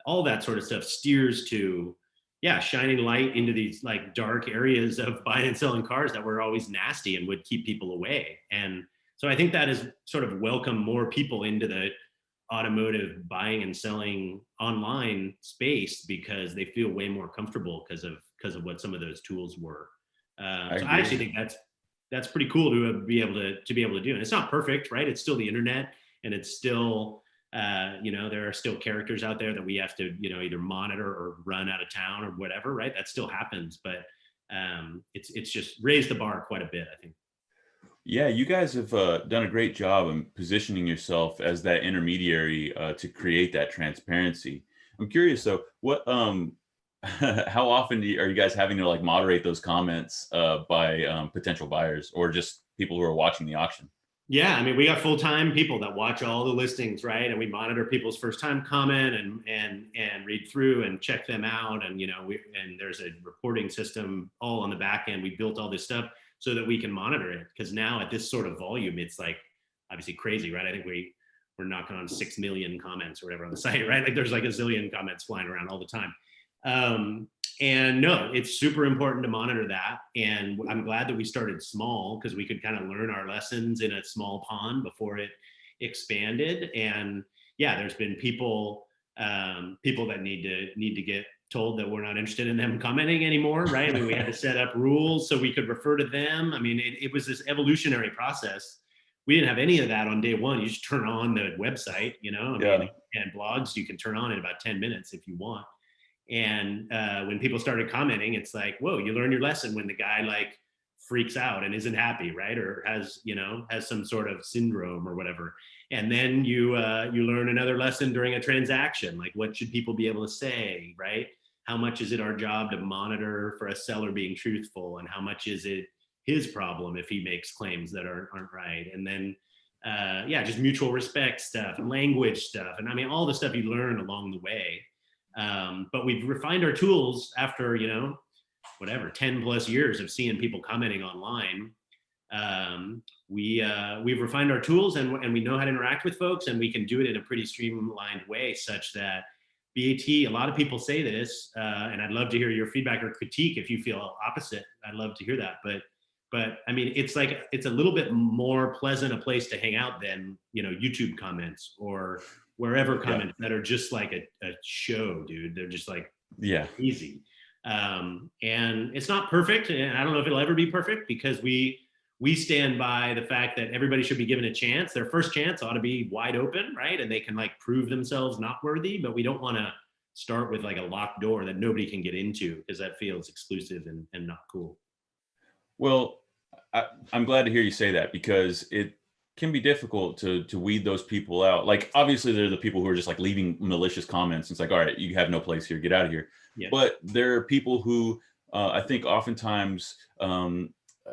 Speaker 3: All that sort of stuff steers to, yeah, shining light into these like dark areas of buying and selling cars that were always nasty and would keep people away. And so I think that has sort of welcomed more people into the automotive buying and selling online space, because they feel way more comfortable because because of what some of those tools were. So
Speaker 1: I
Speaker 3: I actually think that's pretty cool to be able to do. And it's not perfect, right? It's still the internet, and it's still there are still characters out there that we have to either monitor or run out of town or whatever, right? That still happens, but it's just raised the bar quite a bit, I think.
Speaker 1: Yeah, you guys have done a great job in positioning yourself as that intermediary to create that transparency. I'm curious, though, what how often are you guys having to like moderate those comments by potential buyers or just people who are watching the auction?
Speaker 3: Yeah, I mean, we got full-time people that watch all the listings, right? And we monitor people's first-time comment and read through and check them out. And and there's a reporting system all on the back end. We built all this stuff so that we can monitor it, because now at this sort of volume, it's like obviously crazy, right? I think we're knocking on 6 million comments or whatever on the site, right? Like there's like a zillion comments flying around all the time. And no, it's super important to monitor that. And I'm glad that we started small, because we could kind of learn our lessons in a small pond before it expanded. And yeah, there's been people that need to get told that we're not interested in them commenting anymore, right? I mean, we had to set up rules so we could refer to them. I mean, it was this evolutionary process. We didn't have any of that on day one. You just turn on the website, and blogs you can turn on in about 10 minutes if you want. And when people started commenting, it's like, whoa, you learn your lesson when the guy like freaks out and isn't happy, right? Or has some sort of syndrome or whatever. And then you learn another lesson during a transaction, like what should people be able to say, right? How much is it our job to monitor for a seller being truthful, and how much is it his problem if he makes claims that aren't right? And then just mutual respect stuff, language stuff, and I mean all the stuff you learn along the way. But we've refined our tools after 10 plus years of seeing people commenting online. We've refined our tools, and we know how to interact with folks, and we can do it in a pretty streamlined way, such that BAT, a lot of people say this, and I'd love to hear your feedback or critique if you feel opposite. I'd love to hear that. But I mean, it's a little bit more pleasant a place to hang out than YouTube comments or wherever comments that are just like a show, dude. They're just like easy. And it's not perfect, and I don't know if it'll ever be perfect, because we stand by the fact that everybody should be given a chance. Their first chance ought to be wide open, right? And they can like prove themselves not worthy, but we don't want to start with like a locked door that nobody can get into, because that feels exclusive and not cool.
Speaker 1: Well, I'm glad to hear you say that, because it can be difficult to weed those people out. Like, obviously there are the people who are just like leaving malicious comments. It's like, all right, you have no place here, get out of here. Yeah. But there are people who I think oftentimes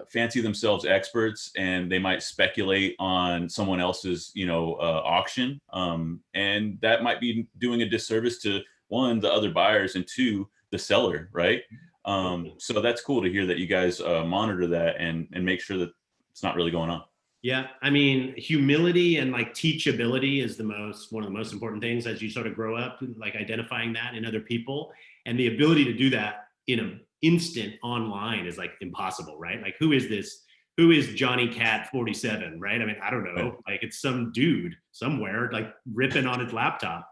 Speaker 1: fancy themselves experts, and they might speculate on someone else's auction, and that might be doing a disservice to, one, the other buyers, and two, the seller, right? So that's cool to hear that you guys monitor that and make sure that it's not really going on.
Speaker 3: Yeah, I mean, humility and like teachability is one of the most important things as you sort of grow up, like identifying that in other people, and the ability to do that in an instant online is like impossible, right? Like, who is this? Who is Johnny Cat 47, right? I mean, I don't know. Right. Like, it's some dude somewhere like ripping on his laptop,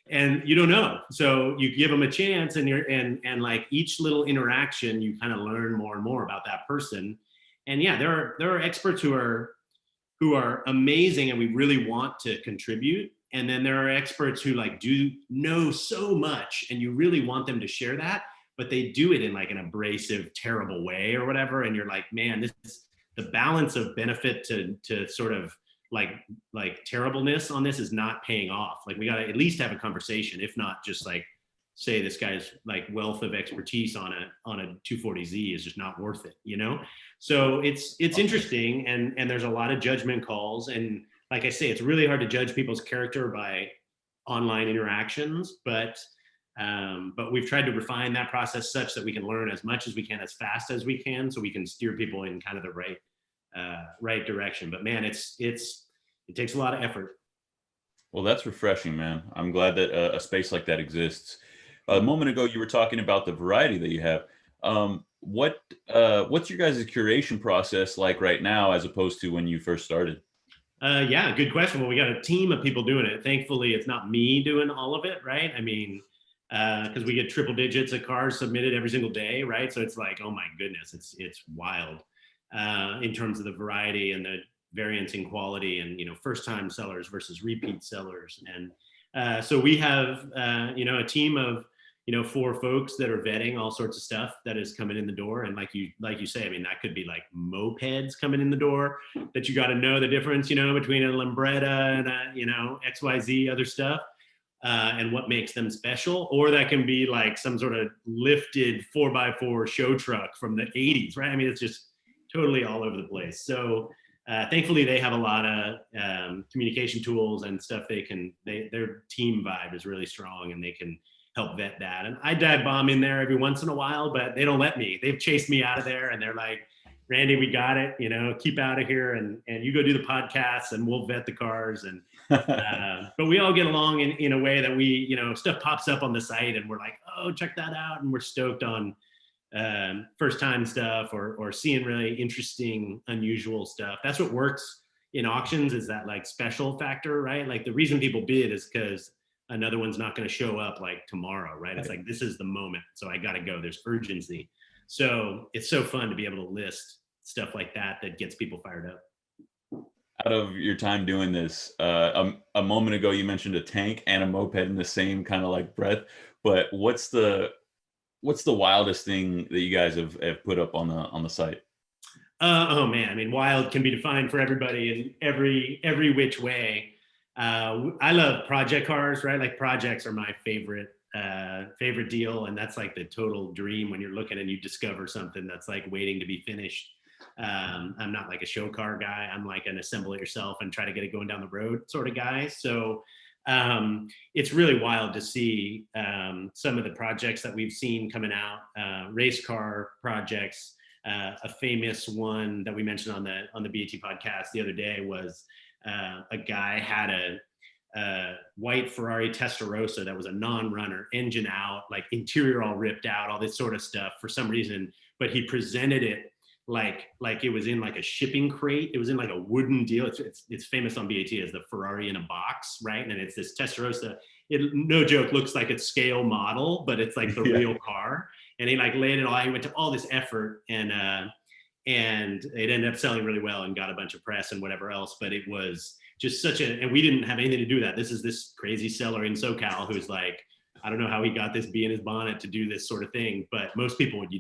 Speaker 3: and you don't know. So you give them a chance, and like each little interaction, you kind of learn more and more about that person. And yeah, there are experts who are amazing, and we really want to contribute. And then there are experts who like do know so much, and you really want them to share that, but they do it in like an abrasive, terrible way or whatever. And you're like, man, this is the balance of benefit to sort of like terribleness on this is not paying off. Like, we got to at least have a conversation, if not just like say this guy's like wealth of expertise on a 240Z is just not worth it, So it's interesting, and there's a lot of judgment calls, and like I say, it's really hard to judge people's character by online interactions, but we've tried to refine that process such that we can learn as much as we can, as fast as we can, so we can steer people in kind of the right direction. But man, it takes a lot of effort.
Speaker 1: Well, that's refreshing, man. I'm glad that a space like that exists. A moment ago, you were talking about the variety that you have. What's your guys' curation process like right now, as opposed to when you first started?
Speaker 3: Yeah, good question. Well, we got a team of people doing it. Thankfully, it's not me doing all of it, right? I mean, because we get triple digits of cars submitted every single day, right? So it's like, oh my goodness, it's wild in terms of the variety and the variance in quality, and first time sellers versus repeat sellers. And so we have a team of 4 folks that are vetting all sorts of stuff that is coming in the door. And like you say, I mean, that could be like mopeds coming in the door that you got to know the difference between a Lambretta and a XYZ other stuff, and what makes them special. Or that can be like some sort of lifted 4x4 show truck from the 80s, right? I mean, it's just totally all over the place. So thankfully they have a lot of communication tools and stuff. Their team vibe is really strong, and they can help vet that. And I dive bomb in there every once in a while, but they don't let me. They've chased me out of there, and they're like, Randy, we got it, keep out of here, and you go do the podcasts and we'll vet the cars. And but we all get along in a way that we, stuff pops up on the site and we're like, oh, check that out. And we're stoked on first time stuff or seeing really interesting, unusual stuff. That's what works in auctions, is that like special factor, right? Like the reason people bid is because another one's not going to show up like tomorrow, right? It's like, this is the moment, so I got to go. There's urgency. So it's so fun to be able to list stuff like that gets people fired up.
Speaker 1: Out of your time doing this, a moment ago you mentioned a tank and a moped in the same kind of like breath, but what's the wildest thing that you guys have put up on the site?
Speaker 3: Oh man, I mean, wild can be defined for everybody in every which way. I love project cars, right? Like projects are my favorite deal, and that's like the total dream when you're looking and you discover something that's like waiting to be finished. I'm not like a show car guy. I'm like an assemble it yourself and try to get it going down the road sort of guy. So it's really wild to see some of the projects that we've seen coming out, race car projects. A famous one that we mentioned on the BAT podcast the other day was a guy had a white Ferrari Testarossa that was a non-runner, engine out, like interior all ripped out, all this sort of stuff for some reason, but he presented it like it was in like a shipping crate. It was in like a wooden deal. It's famous on BAT as the Ferrari in a box, right? And it's this Testarossa. It, no joke, looks like it's scale model, but it's like the real car. And he like laid it all. He went to all this effort, and it ended up selling really well and got a bunch of press and whatever else. But it was just and we didn't have anything to do with that. This is this crazy seller in SoCal who's like, I don't know how he got this bee in his bonnet to do this sort of thing, but most people would,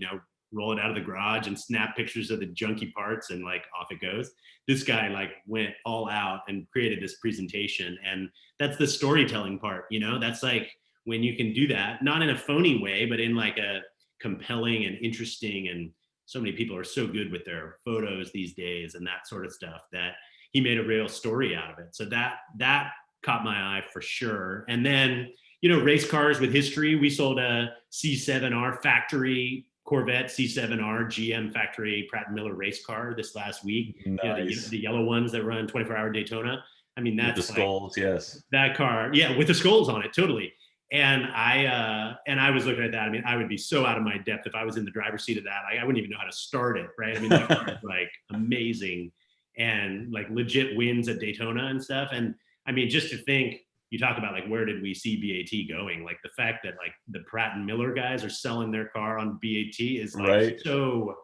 Speaker 3: roll it out of the garage and snap pictures of the junky parts and like off it goes. This guy like went all out and created this presentation, and that's the storytelling part. That's like when you can do that, not in a phony way, but in like a compelling and interesting. And so many people are so good with their photos these days and that sort of stuff that he made a real story out of it. So that caught my eye for sure. And then, race cars with history. We sold a C7R factory Corvette C7R GM factory Pratt & Miller race car this last week.
Speaker 1: Nice.
Speaker 3: The yellow ones that run 24-hour Daytona. I mean, that's
Speaker 1: with the skulls, like, yes.
Speaker 3: That car, yeah, with the skulls on it, totally. And I was looking at that. I mean, I would be so out of my depth if I was in the driver's seat of that. I wouldn't even know how to start it, right? I mean, that car is like amazing and like legit wins at Daytona and stuff. And I mean, just to think, you talk about like, where did we see BAT going? Like the fact that like the Pratt & Miller guys are selling their car on BAT is like so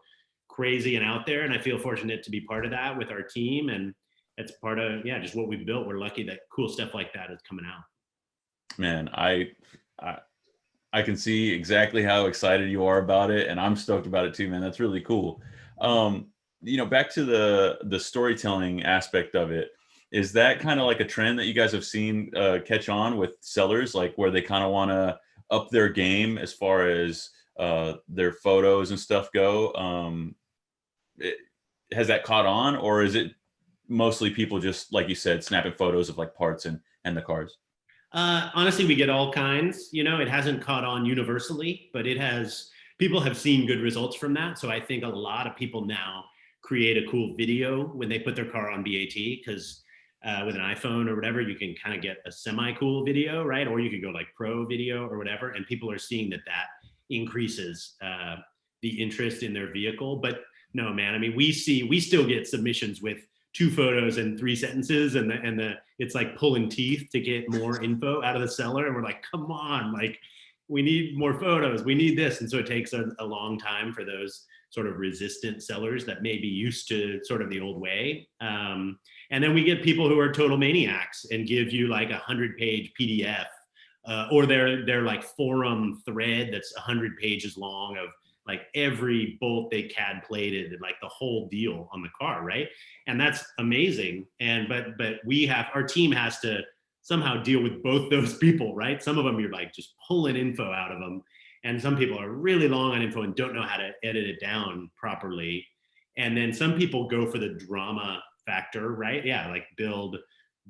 Speaker 3: crazy and out there. And I feel fortunate to be part of that with our team. And it's part of, just what we've built. We're lucky that cool stuff like that is coming out. Man,
Speaker 1: I can see exactly how excited you are about it. And I'm stoked about it too, man. That's really cool. Back to the storytelling aspect of it. Is that kind of like a trend that you guys have seen catch on with sellers, like where they kind of want to up their game as far as their photos and stuff go? Has that caught on, or is it mostly people just, like you said, snapping photos of like parts and the cars?
Speaker 3: Honestly, we get all kinds. It hasn't caught on universally, but people have seen good results from that. So I think a lot of people now create a cool video when they put their car on BAT, because with an iPhone or whatever, you can kind of get a semi-cool video, right? Or you could go like pro video or whatever, and people are seeing that increases the interest in their vehicle. But no, man, I mean, we still get submissions with 2 photos and 3 sentences, and it's like pulling teeth to get more info out of the seller. And we're like, come on, like, we need more photos, we need this. And so it takes a long time for those sort of resistant sellers that may be used to sort of the old way. And then we get people who are total maniacs and give you like 100-page PDF, or their like forum thread that's 100 pages long of like every bolt they CAD plated and like the whole deal on the car, right? And that's amazing. And but our team has to somehow deal with both those people, right? Some of them you're like just pulling info out of them, and some people are really long on info and don't know how to edit it down properly. And then some people go for the drama factor, right? Yeah, like build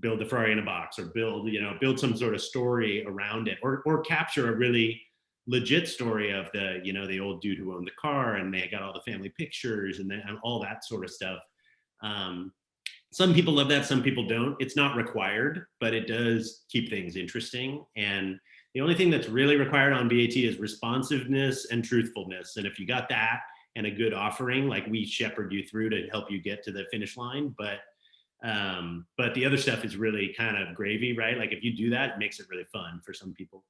Speaker 3: the Ferrari in a box, or build some sort of story around it, or capture a really legit story of the old dude who owned the car, and they got all the family pictures and all that sort of stuff. Some people love that, some people don't. It's not required, but it does keep things interesting. And the only thing that's really required on BAT is responsiveness and truthfulness. And if you got that and a good offering, like we shepherd you through to help you get to the finish line. But the other stuff is really kind of gravy, right? Like if you do that, it makes it really fun for some people.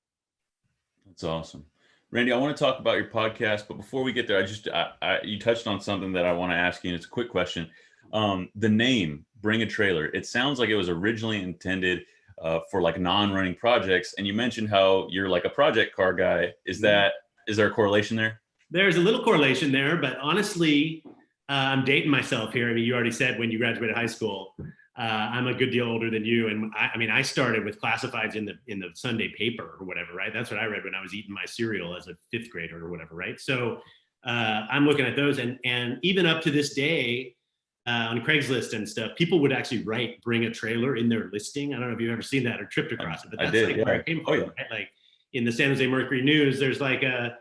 Speaker 1: That's awesome. Randy, I want to talk about your podcast, but before we get there, you touched on something that I want to ask you, and it's a quick question. The name, Bring a Trailer, it sounds like it was originally intended for like non-running projects, and you mentioned how you're like a project car guy. Is there a correlation there? There's
Speaker 3: a little correlation there, but honestly, I'm dating myself here. I mean, you already said when you graduated high school. I'm a good deal older than you, and I started with classifieds in the Sunday paper or whatever, right? That's what I read when I was eating my cereal as a fifth grader or whatever, right? So I'm looking at those, and even up to this day, on Craigslist and stuff, people would actually write "Bring a Trailer" in their listing. I don't know if you've ever seen that or tripped across it, but that's where it came from. Right? Like in the San Jose Mercury News, there's like a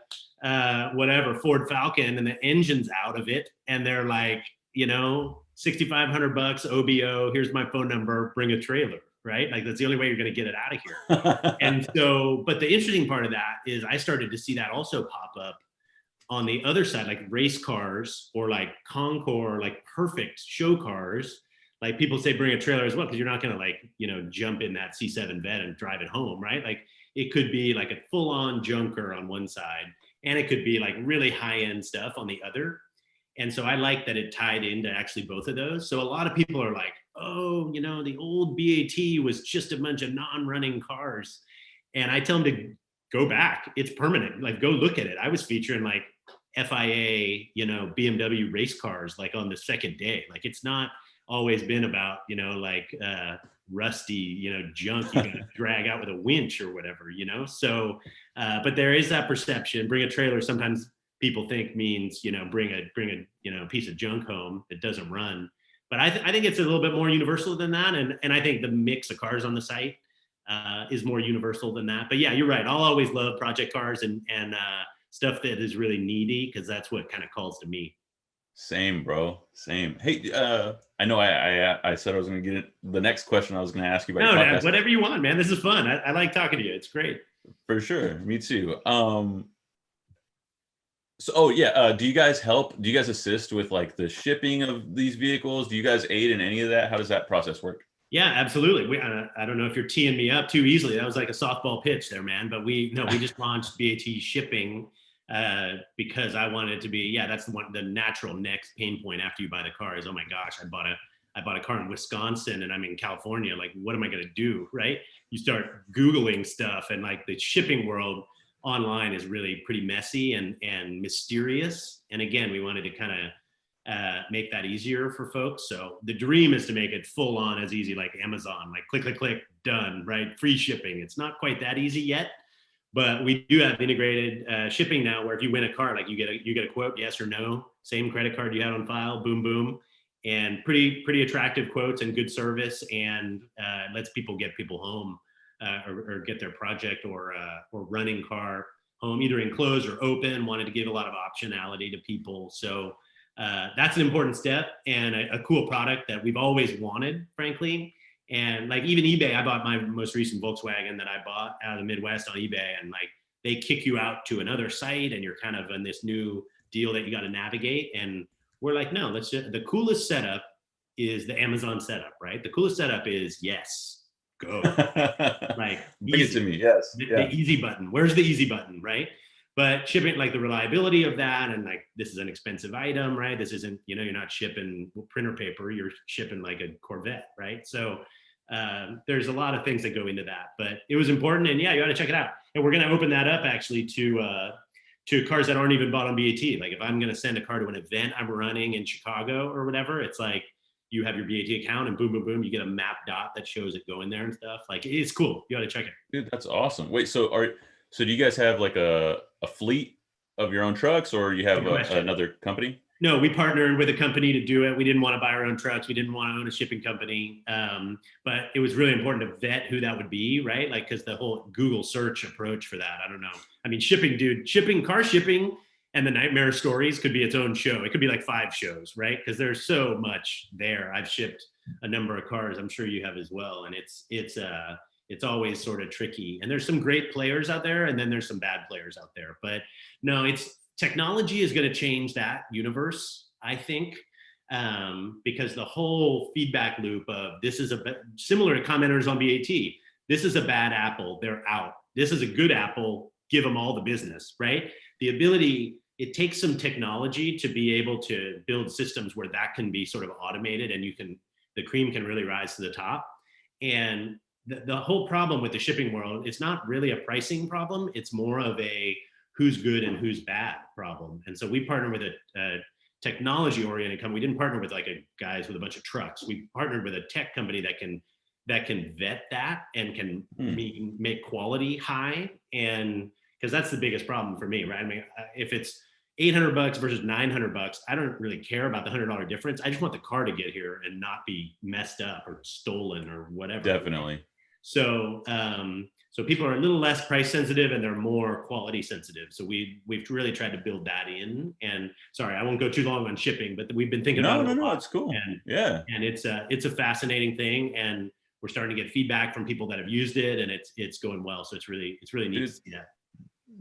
Speaker 3: Ford Falcon, and the engine's out of it, and they're like, $6,500 OBO, here's my phone number, bring a trailer, right? Like that's the only way you're going to get it out of here. And so, but the interesting part of that is I started to see that also pop up on the other side, like race cars or like Concours, like perfect show cars. Like people say bring a trailer as well, because you're not going to jump in that C7 Vet and drive it home, right? Like it could be like a full-on junker on one side, and it could be like really high-end stuff on the other. And so I like that it tied into actually both of those. So a lot of people are like, oh, the old BAT was just a bunch of non-running cars. And I tell them to go back. It's permanent. Like, go look at it. I was featuring like FIA, BMW race cars, like on the second day. Like, it's not always been about, rusty, junk you gotta drag out with a winch or whatever, So, but there is that perception. Bring a trailer sometimes people think means, bring a piece of junk home that doesn't run. But I think it's a little bit more universal than that. And I think the mix of cars on the site is more universal than that. But yeah, you're right. I'll always love project cars and stuff that is really needy, because that's what kind of calls to me.
Speaker 1: Same, bro. Same. Hey, I know I said I was going to get it. The next question I was going to ask you about.
Speaker 3: No, whatever you want, man. This is fun. I like talking to you. It's great.
Speaker 1: For sure. Me too. So, do you guys help? Do you guys assist with like the shipping of these vehicles? Do you guys aid in any of that? How does that process work?
Speaker 3: Yeah, absolutely. I don't know if you're teeing me up too easily. That was like a softball pitch there, man. But we just launched BAT shipping because I wanted it to be, that's the natural next pain point after you buy the car is, oh my gosh, I bought a car in Wisconsin and I'm in California. Like, what am I going to do? Right? You start Googling stuff, and like the shipping world online is really pretty messy and mysterious. And again, we wanted to kind of make that easier for folks. So the dream is to make it full on as easy, like Amazon, like click, click, click, done, right? Free shipping. It's not quite that easy yet, but we do have integrated shipping now, where if you win a car, like you get a quote, yes or no, same credit card you had on file, boom, boom. And pretty attractive quotes and good service, and lets people get people home. Or get their project or running car home, either enclosed or open. Wanted to give a lot of optionality to people. So that's an important step, and a cool product that we've always wanted, frankly. And like even eBay, I bought my most recent Volkswagen that I bought out of the Midwest on eBay, and like they kick you out to another site, and you're kind of in this new deal that you got to navigate. And we're like, no, the coolest setup is the Amazon setup, right? The coolest setup is, yes, go. Like
Speaker 1: bring it to me. Yes.
Speaker 3: The easy button. Where's the easy button, right? But shipping, like the reliability of that, and like this is an expensive item, right? This isn't, you're not shipping printer paper, you're shipping like a Corvette, right? So there's a lot of things that go into that, but it was important, and yeah, you got to check it out. And we're going to open that up actually to cars that aren't even bought on BAT. Like if I'm going to send a car to an event I'm running in Chicago or whatever, it's like you have your BAT account and boom, boom, boom, you get a map dot that shows it going there and stuff. Like it's cool. You got to check it.
Speaker 1: Dude, that's awesome. Wait, so do you guys have like a fleet of your own trucks, or you have another company?
Speaker 3: No, we partnered with a company to do it. We didn't want to buy our own trucks. We didn't want to own a shipping company. But it was really important to vet who that would be, right? Like, because the whole Google search approach for that, I don't know. I mean, car shipping and the nightmare stories could be its own show. It could be like 5 shows, right? Because there's so much there. I've shipped a number of cars. I'm sure you have as well. And it's always sort of tricky. And there's some great players out there, and then there's some bad players out there. But no, technology is going to change that universe, I think, because the whole feedback loop of this is similar to commenters on BAT. This is a bad apple, they're out. This is a good apple, give them all the business, right? The ability, it takes some technology to be able to build systems where that can be sort of automated, and the cream can really rise to the top. And the whole problem with the shipping world, it's not really a pricing problem. It's more of a who's good and who's bad problem. And so we partner with a technology oriented company. We didn't partner with like guys with a bunch of trucks. We partnered with a tech company that can vet that and can make quality high. And because that's the biggest problem for me, right? I mean, if it's $800 versus $900, I don't really care about the $100 difference. I just want the car to get here and not be messed up or stolen or whatever.
Speaker 1: Definitely.
Speaker 3: So people are a little less price sensitive and they're more quality sensitive. So we've really tried to build that in. And sorry, I won't go too long on shipping, but we've been thinking about it. No,
Speaker 1: it's cool.
Speaker 3: And,
Speaker 1: yeah.
Speaker 3: And it's a fascinating thing. And we're starting to get feedback from people that have used it, and it's going well. So it's really neat to see that.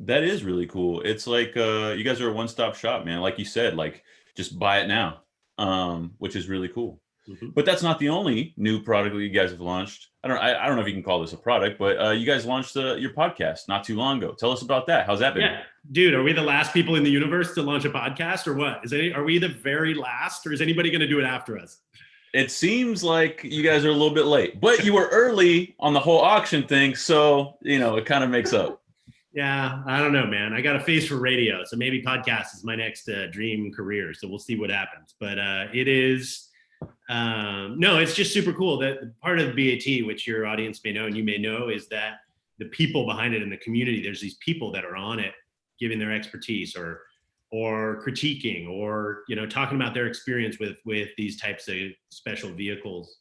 Speaker 1: That is really cool. It's like you guys are a one-stop shop, man. Like you said, like just buy it now, which is really cool. Mm-hmm. But that's not the only new product that you guys have launched. I don't know if you can call this a product, but you guys launched your podcast not too long ago. Tell us about that. How's that been?
Speaker 3: Yeah, dude, are we the last people in the universe to launch a podcast, or what? Are we the very last, or is anybody going to do it after us?
Speaker 1: It seems like you guys are a little bit late, but you were early on the whole auction thing, so it kind of makes up.
Speaker 3: Yeah, I don't know, man. I got a face for radio, so maybe podcast is my next dream career. So we'll see what happens. But it is, no, it's just super cool. That part of BAT, which your audience may know and you may know, is that the people behind it in the community, there's these people that are on it, giving their expertise or critiquing or talking about their experience with these types of special vehicles.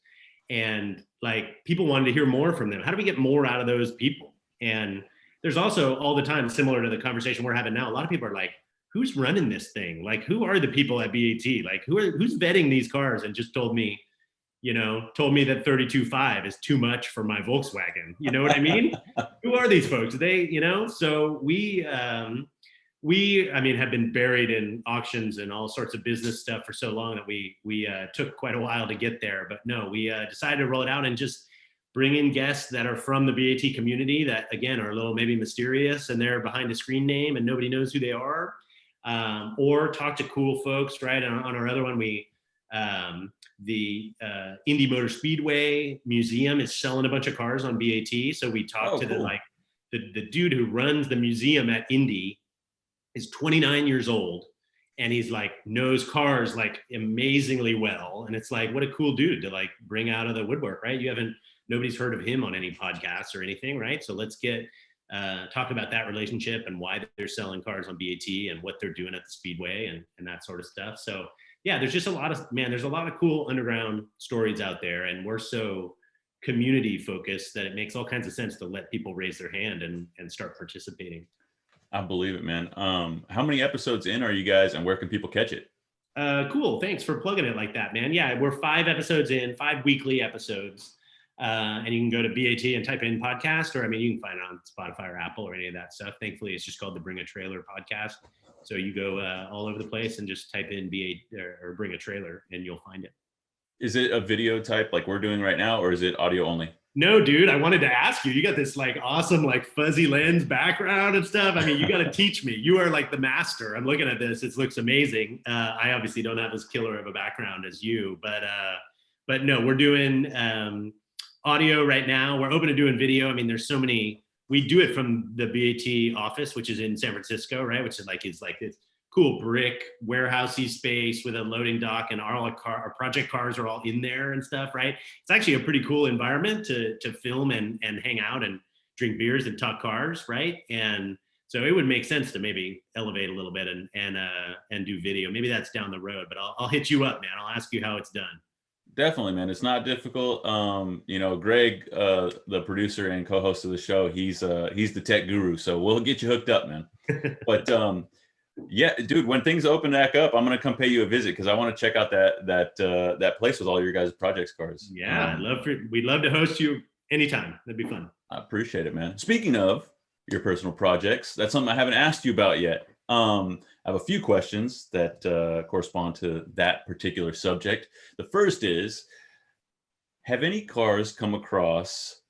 Speaker 3: And like people wanted to hear more from them. How do we get more out of those people? And there's also all the time, similar to the conversation we're having now, a lot of people are like, who's running this thing? Like, who are the people at BAT? Like, who's vetting these cars? And just told me that 32.5 is too much for my Volkswagen. You know what I mean? Who are these folks? So we have been buried in auctions and all sorts of business stuff for so long that we took quite a while to get there. But no, we decided to roll it out and just bring in guests that are from the BAT community that, again, are a little maybe mysterious and they're behind a screen name and nobody knows who they are. Or talk to cool folks, right? On our other one, the Indy Motor Speedway Museum is selling a bunch of cars on BAT. So we talked to the dude who runs the museum at Indy is 29 years old. And he's like, knows cars like amazingly well. And it's like, what a cool dude to like bring out of the woodwork, right? Nobody's heard of him on any podcasts or anything, right? So let's talk about that relationship and why they're selling cars on BAT and what they're doing at the Speedway and that sort of stuff. So yeah, there's just a lot of cool underground stories out there. And we're so community focused that it makes all kinds of sense to let people raise their hand and start participating.
Speaker 1: I believe it, man. How many episodes in are you guys and where can people catch it?
Speaker 3: Cool. Thanks for plugging it like that, man. Yeah, we're 5 episodes in, 5 weekly episodes. And you can go to BAT and type in podcast, or you can find it on Spotify or Apple or any of that stuff. Thankfully, it's just called the Bring a Trailer podcast. So you go all over the place and just type in BAT or Bring a Trailer and you'll find it.
Speaker 1: Is it a video type like we're doing right now, or is it audio only?
Speaker 3: No, dude, I wanted to ask you. You got this like awesome, like fuzzy lens background and stuff. I mean, you got to teach me. You are like the master. I'm looking at this. It looks amazing. I obviously don't have as killer of a background as you, but no, we're doing audio right now. We're open to doing video. I mean, there's so many. We do it from the BAT office, which is in San Francisco, right? Which is like this cool brick warehousey space with a loading dock, and our project cars are all in there and stuff, right? It's actually a pretty cool environment to film and hang out and drink beers and talk cars, right? And so it would make sense to maybe elevate a little bit and do video. Maybe that's down the road, but I'll hit you up, man. I'll ask you how it's done.
Speaker 1: Definitely, man. It's not difficult. Greg, the producer and co-host of the show, he's the tech guru, so we'll get you hooked up, man. But yeah, dude, when things open back up, I'm gonna come pay you a visit because I want to check out that place with all your guys' projects cars.
Speaker 3: Yeah, we'd love to host you anytime. That'd be fun.
Speaker 1: I appreciate it, man. Speaking of your personal projects, that's something I haven't asked you about yet. I have a few questions that correspond to that particular subject. The first is, have any cars come across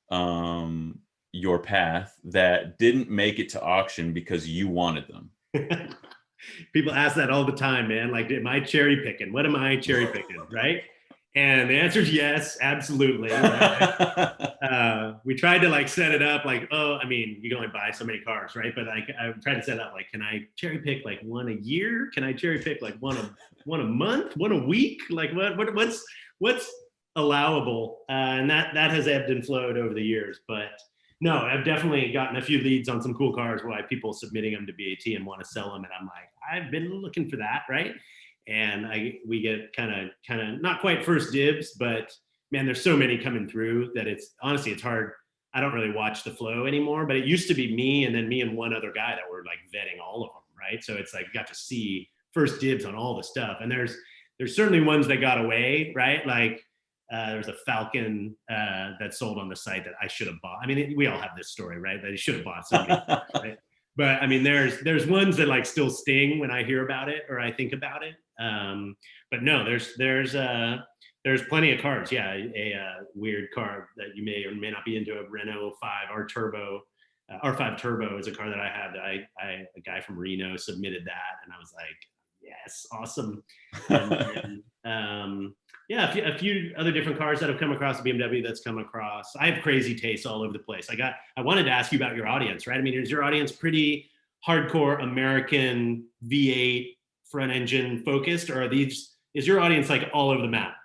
Speaker 1: your path that didn't make it to auction because you wanted them?
Speaker 3: People ask that all the time, man. Like, am I cherry picking? What am I cherry picking, right? And the answer is yes, absolutely. Right? We tried to like set it up like, I mean, you can only buy so many cars, right? But like, I tried to set it up like, can I cherry pick like one a year? Can I cherry pick like one a month, one a week? Like what's allowable? And that has ebbed and flowed over the years. But no, I've definitely gotten a few leads on some cool cars where people submitting them to BAT and want to sell them, and I'm like, I've been looking for that, right? And we get kind of not quite first dibs, but man, there's so many coming through that it's hard. I don't really watch the flow anymore, but it used to be me and one other guy that were like vetting all of them, right? So it's like got to see first dibs on all the stuff, and there's certainly ones that got away, right? Like there's a Falcon that sold on the site that I should have bought. I mean, we all have this story, right? That you should have bought something, right? But I mean, there's ones that like still sting when I hear about it or I think about it. But no, there's plenty of cars. Yeah, a weird car that you may or may not be into, a Renault 5 R5 Turbo is a car that I had. A guy from Reno submitted that, and I was like, yes, awesome. And yeah, a few other different cars that have come across, the BMW that's come across. I have crazy tastes all over the place. I wanted to ask you about your audience, right? I mean, is your audience pretty hardcore American V8 front engine focused, or is your audience like all over the map?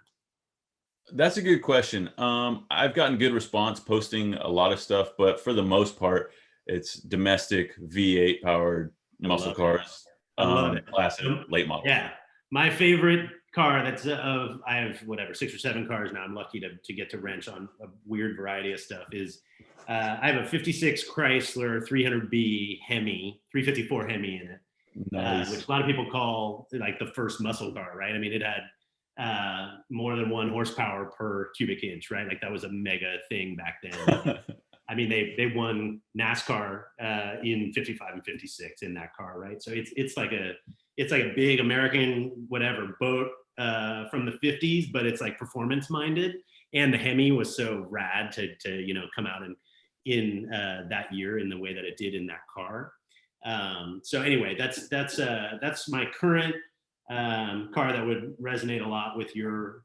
Speaker 1: That's a good question. I've gotten good response posting a lot of stuff, but for the most part, it's domestic V8 powered muscle cars.
Speaker 3: I love it.
Speaker 1: Classic late model.
Speaker 3: Yeah. My favorite car I have 6 or 7 cars now. I'm lucky to get to wrench on a weird variety of stuff is I have a 56 Chrysler 300B Hemi, 354 Hemi in it.
Speaker 1: Nice.
Speaker 3: Which a lot of people call like the first muscle car, right? I mean, it had more than 1 horsepower per cubic inch, right? Like that was a mega thing back then. I mean, they won NASCAR in 55 and 56 in that car, right? So it's like a big American whatever boat from the 50s, but it's like performance minded. And the Hemi was so rad to come out in that year in the way that it did in that car. So anyway, that's my current car that would resonate a lot with your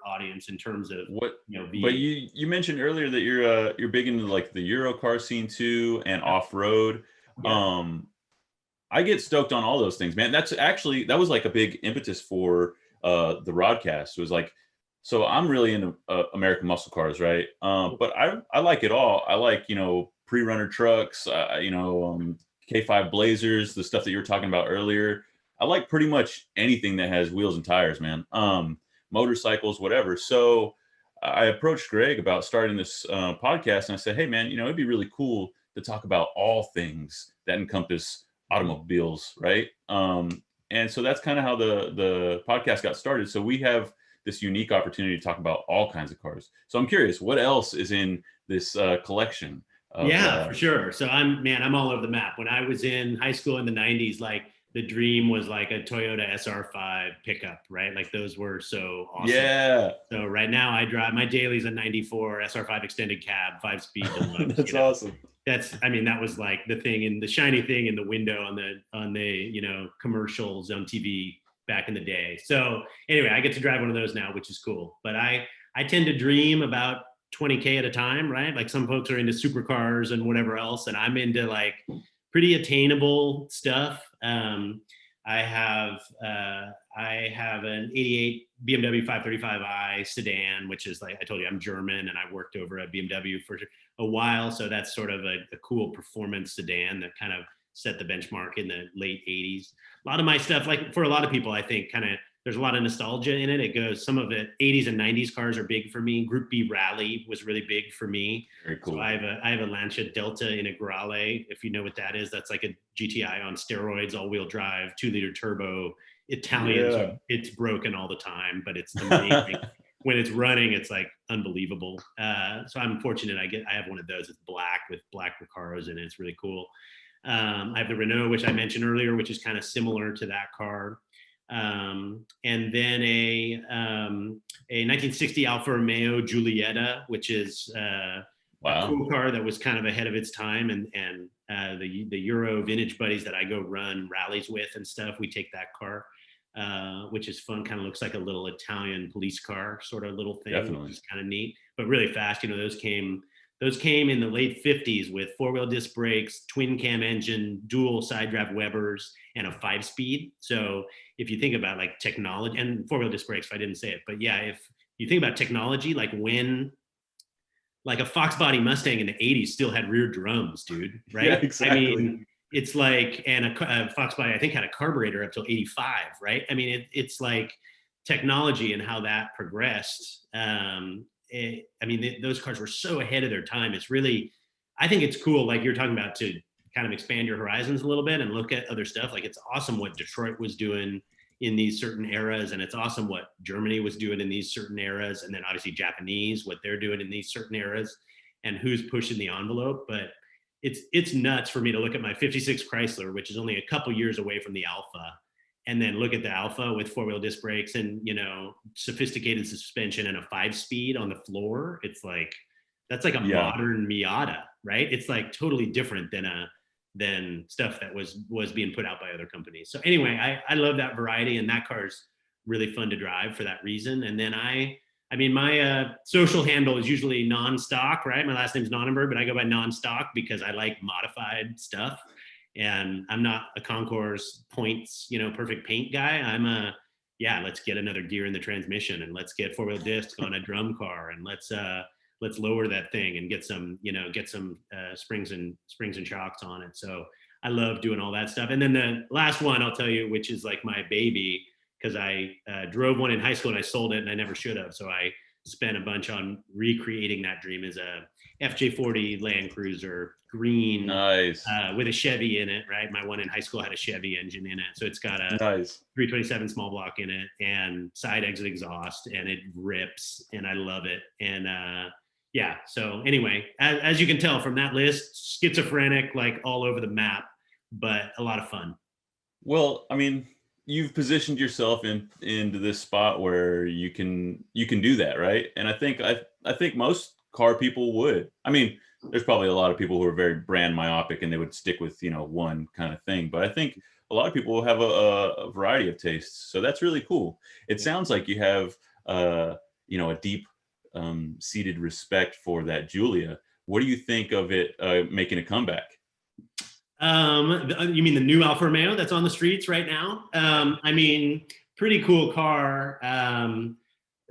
Speaker 3: audience in terms of
Speaker 1: what But you mentioned earlier that you're big into like the Euro car scene too and off-road. Yeah. I get stoked on all those things, man. That was like a big impetus for the RodCAST. It was like, so I'm really into American muscle cars, right? But I like it all. I like pre-runner trucks, K5 Blazers, the stuff that you were talking about earlier. I like pretty much anything that has wheels and tires, man. Motorcycles, whatever. So I approached Greg about starting this podcast, and I said, hey, man, it'd be really cool to talk about all things that encompass automobiles, right? And so that's kind of how the podcast got started. So we have this unique opportunity to talk about all kinds of cars. So I'm curious, what else is in this collection?
Speaker 3: For sure. So I'm all over the map. When I was in high school in the 90s, like the dream was like a Toyota SR5 pickup, right? Like those were so awesome.
Speaker 1: Yeah.
Speaker 3: So right now I drive, my daily's a 94 SR5 extended cab, 5-speed deluxe.
Speaker 1: That's awesome.
Speaker 3: I mean, that was like the thing in the shiny thing in the window on the commercials on TV back in the day. So anyway, I get to drive one of those now, which is cool. But I tend to dream about 20K at a time, right? Like some folks are into supercars and whatever else, and I'm into like pretty attainable stuff. I have an 88 BMW 535i sedan, which is like I told you, I'm German and I worked over at BMW for a while, so that's sort of a cool performance sedan that kind of set the benchmark in the late 80s. A lot of my stuff, like for a lot of people, I think kind of there's a lot of nostalgia in it. It goes, some of it 80s and 90s cars are big for me. Group B Rally was really big for me.
Speaker 1: Very cool.
Speaker 3: So I have a Lancia Delta Integrale. If you know what that is, that's like a GTI on steroids, all-wheel drive, 2-liter turbo. Italians,
Speaker 1: Yeah.
Speaker 3: It's broken all the time, but it's amazing. When it's running, it's like unbelievable. So I'm fortunate. I have one of those. It's black with black Recaros in it. It's really cool. I have the Renault, which I mentioned earlier, which is kind of similar to that car. And then a 1960 Alfa Romeo Giulietta, which is a cool car that was kind of ahead of its time. And the Euro vintage buddies that I go run rallies with and stuff, we take that car, which is fun. Kind of looks like a little Italian police car sort of little thing.
Speaker 1: Definitely.
Speaker 3: Which is kind of neat, but really fast. Those came in the late 50s with 4-wheel disc brakes, twin cam engine, dual side drive Webers, and a 5-speed. So if you think about like technology and 4-wheel disc brakes, if I didn't say it, but yeah, if you think about technology, like when like a Fox body Mustang in the 80s still had rear drums, dude, right?
Speaker 1: Yeah, exactly.
Speaker 3: I mean, it's like, and a Fox body, I think, had a carburetor up till 85, right? I mean, it's like technology and how that progressed. Those cars were so ahead of their time. It's really, I think it's cool, like you're talking about, to kind of expand your horizons a little bit and look at other stuff. Like it's awesome what Detroit was doing in these certain eras, and it's awesome what Germany was doing in these certain eras, and then obviously Japanese, what they're doing in these certain eras, and who's pushing the envelope. But it's nuts for me to look at my 56 Chrysler, which is only a couple years away from the Alpha, and then look at the Alpha with 4-wheel disc brakes and, sophisticated suspension and a 5-speed on the floor. It's like, that's like a modern Miata, right? It's like totally different than stuff that was being put out by other companies. So anyway, I love that variety, and that car's really fun to drive for that reason. And then my social handle is usually non-stock, right? My last name's Nonnenberg, but I go by non-stock because I like modified stuff. And I'm not a concours points, perfect paint guy. I'm let's get another gear in the transmission, and let's get 4-wheel discs on a drum car, and let's lower that thing and get some springs and shocks on it. So I love doing all that stuff. And then the last one I'll tell you, which is like my baby, because I drove one in high school and I sold it and I never should have. So I spent a bunch on recreating that dream, as a FJ40 Land Cruiser, green,
Speaker 1: nice,
Speaker 3: with a Chevy in it, right? My one in high school had a Chevy engine in it. So it's got a
Speaker 1: nice
Speaker 3: 327 small block in it and side exit exhaust, and it rips, and I love it. And so anyway, as you can tell from that list, schizophrenic, like all over the map, but a lot of fun.
Speaker 1: Well, I mean, you've positioned yourself into this spot where you can do that, right? And I think most car people would. I mean, there's probably a lot of people who are very brand myopic and they would stick with one kind of thing, but I think a lot of people have a variety of tastes, so that's really cool. It sounds like you have a deep seated respect for that Giulia. What do you think of it making a comeback?
Speaker 3: You mean the new Alfa Romeo that's on the streets right now? Pretty cool car.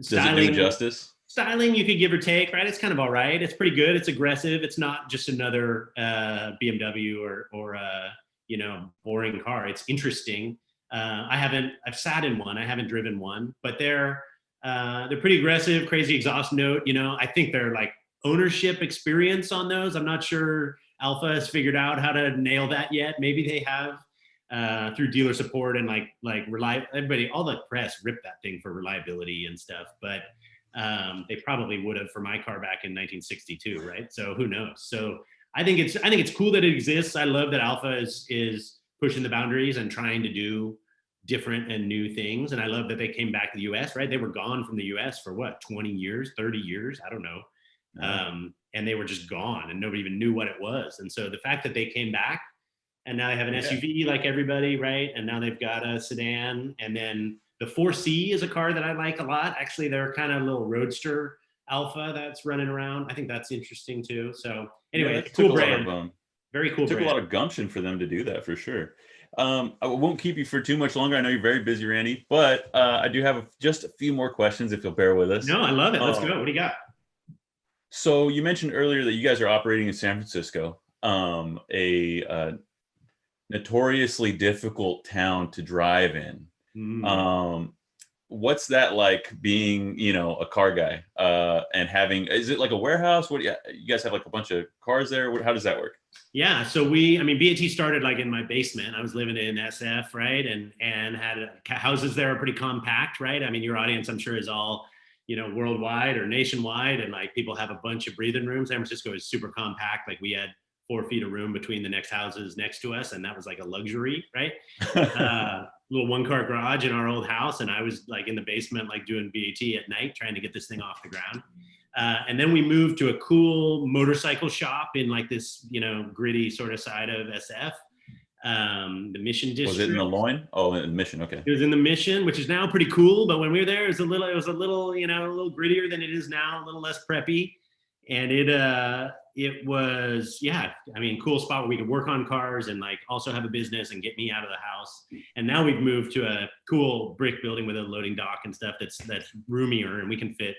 Speaker 1: Does it do justice?
Speaker 3: Styling, you could give or take, right? It's kind of all right. It's pretty good. It's aggressive. It's not just another BMW or boring car. It's interesting. I've sat in one. I haven't driven one, but they're pretty aggressive, crazy exhaust note. I think they're like ownership experience on those. I'm not sure Alpha has figured out how to nail that yet. Maybe they have through dealer support and everybody, all the press ripped that thing for reliability and stuff, but they probably would have for my car back in 1962, right? So who knows? So I think it's cool that it exists. I love that Alpha is pushing the boundaries and trying to do different and new things. And I love that they came back to the US, right? They were gone from the US for what, 20 years, 30 years? I don't know. And they were just gone and nobody even knew what it was. And so the fact that they came back and now they have an SUV like everybody, right? And now they've got a sedan. And then the 4C is a car that I like a lot. Actually, they're kind of a little roadster Alpha that's running around. I think that's interesting too. So anyway, it's a cool brand. Very cool.
Speaker 1: Took a lot of gumption for them to do that, for sure. I won't keep you for too much longer. I know you're very busy, Randy, but I do have just a few more questions if you'll bear with us.
Speaker 3: No, I love it. Let's go. What do you got?
Speaker 1: So you mentioned earlier that you guys are operating in San Francisco, a notoriously difficult town to drive in. What's that like being, a car guy and having, is it like a warehouse? What do you guys have like a bunch of cars there? How does that work?
Speaker 3: Yeah, so BAT started like in my basement. I was living in SF, right? And had houses there are pretty compact, right? I mean, your audience, I'm sure, is all, worldwide or nationwide. And like people have a bunch of breathing rooms. San Francisco is super compact. Like we had 4 feet of room between the next houses next to us. And that was like a luxury, right? Little 1-car garage in our old house. And I was like in the basement, like doing BAT at night, trying to get this thing off the ground. And then we moved to a cool motorcycle shop in like this, gritty sort of side of SF, the Mission District.
Speaker 1: Was it in the Loin? Oh, in Mission. Okay.
Speaker 3: It was in the Mission, which is now pretty cool. But when we were there, it was a little, a little grittier than it is now, a little less preppy. And it was, cool spot where we could work on cars and like also have a business and get me out of the house. And now we've moved to a cool brick building with a loading dock and stuff that's roomier, and we can fit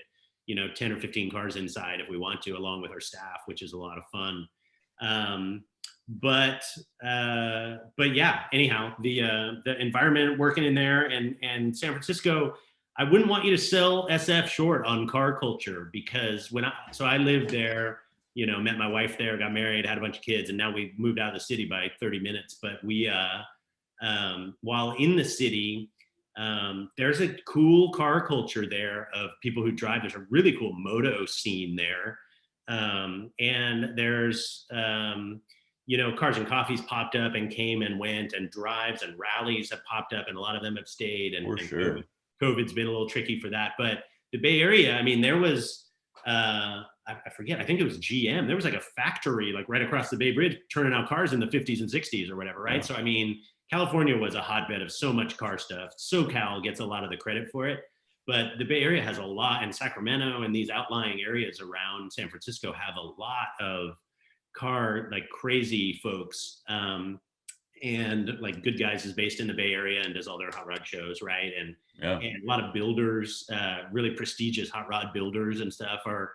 Speaker 3: 10 or 15 cars inside if we want to, along with our staff, which is a lot of fun. But yeah, anyhow, the environment working in there and San Francisco, I wouldn't want you to sell SF short on car culture, because I lived there, met my wife there, got married, had a bunch of kids, and now we moved out of the city by 30 minutes. But we, while in the city, there's a cool car culture there of people who drive. There's a really cool moto scene there. And there's, Cars and Coffees popped up and came and went, and drives and rallies have popped up, and a lot of them have stayed. And,
Speaker 1: for sure.
Speaker 3: COVID's been a little tricky for that. But the Bay Area, there was, I forget, I think it was GM. There was like a factory like right across the Bay Bridge turning out cars in the 50s and 60s or whatever, right? Yeah. So, California was a hotbed of so much car stuff. SoCal gets a lot of the credit for it, but the Bay Area has a lot, and Sacramento and these outlying areas around San Francisco have a lot of car, like crazy folks. And like Good Guys is based in the Bay Area and does all their hot rod shows, right? And a lot of builders, really prestigious hot rod builders and stuff are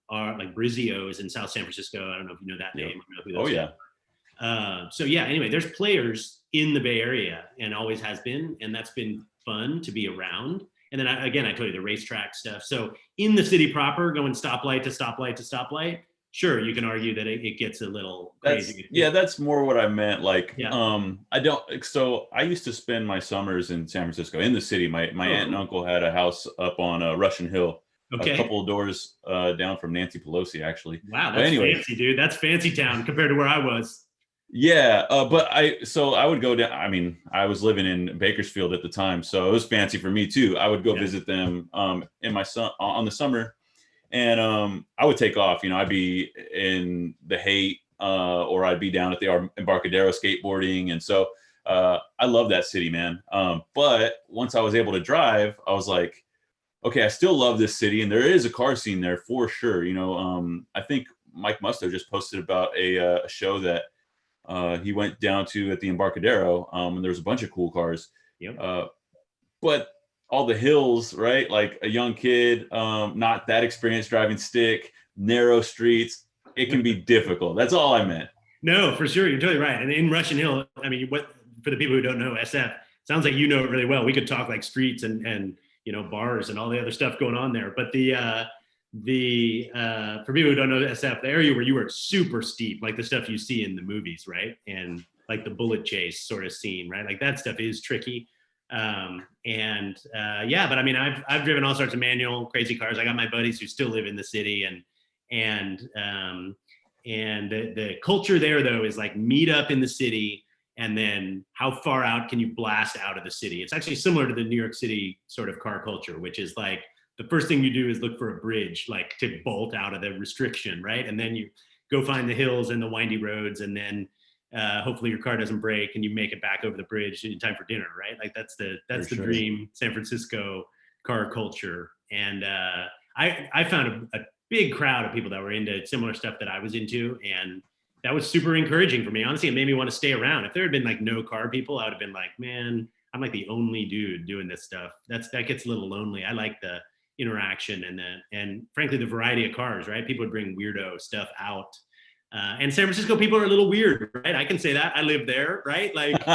Speaker 3: like Brizio's in South San Francisco. I don't know if you know that name. I don't know who those are. Anyway, there's players in the Bay Area and always has been, and that's been fun to be around. And then I told you the racetrack stuff. So in the city proper, going stoplight to stoplight to stoplight, sure, you can argue that it gets a little crazy.
Speaker 1: That's more what I meant. Like, I used to spend my summers in San Francisco, in the city. My aunt and uncle had a house up on Russian Hill, a couple of doors down from Nancy Pelosi, actually.
Speaker 3: Wow, that's fancy, dude. That's fancy town compared to where I was.
Speaker 1: Yeah, but I would go down. I was living in Bakersfield at the time, so it was fancy for me too. I would go visit them in my son on the summer. And I would take off, I'd be in the Haight or I'd be down at the Embarcadero skateboarding. And so I love that city, man. But once I was able to drive, I was like, okay, I still love this city. And there is a car scene there for sure. I think Mike Musto just posted about a show that he went down to at the Embarcadero. And there was a bunch of cool cars.
Speaker 3: Yep.
Speaker 1: But all the hills, right? Like a young kid, not that experienced driving stick, narrow streets. It can be difficult. That's all I meant.
Speaker 3: No, for sure. You're totally right. And in Russian Hill, what for the people who don't know SF, sounds like you know it really well. We could talk like streets and bars and all the other stuff going on there. But for people who don't know SF, the area where you were super steep, like the stuff you see in the movies, right? And like the bullet chase sort of scene, right? Like that stuff is tricky. But I've driven all sorts of manual crazy cars. I got my buddies who still live in the city and And the culture there though is like meet up in the city, and then how far out can you blast out of the city? It's actually similar to the New York City sort of car culture, which is like the first thing you do is look for a bridge, like to bolt out of the restriction, right? And then you go find the hills and the windy roads, and then hopefully your car doesn't break and you make it back over the bridge in time for dinner, right? Like that's the dream San Francisco car culture. And I found a big crowd of people that were into similar stuff that I was into, and that was super encouraging for me. Honestly, it made me want to stay around. If there had been like no car people, I would have been like, man, I'm like the only dude doing this stuff. That gets a little lonely. I like the interaction and frankly the variety of cars, right? People would bring weirdo stuff out. And San Francisco people are a little weird, right? I can say that. I live there, right? Like,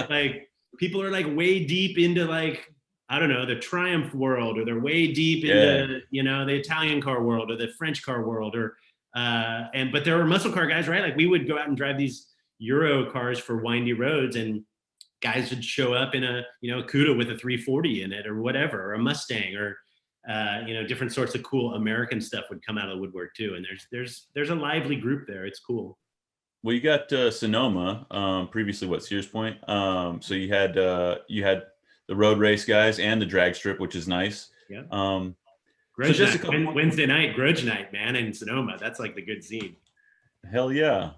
Speaker 3: like people are like way deep into like, I don't know, the Triumph world, or they're way deep into, you know, the Italian car world or the French car world, or but there were muscle car guys, right? Like we would go out and drive these Euro cars for windy roads, and guys would show up in a, you know, Cuda with a 340 in it or whatever, or a Mustang, or you know, different sorts of cool American stuff would come out of the woodwork too. And there's a lively group there. It's cool.
Speaker 1: Well, you got Sonoma, previously Sears Point. So you had the road race guys and the drag strip, which is nice.
Speaker 3: Yeah.
Speaker 1: So just
Speaker 3: Wednesday night, grudge night, man, in Sonoma. That's like the good scene.
Speaker 1: Hell yeah.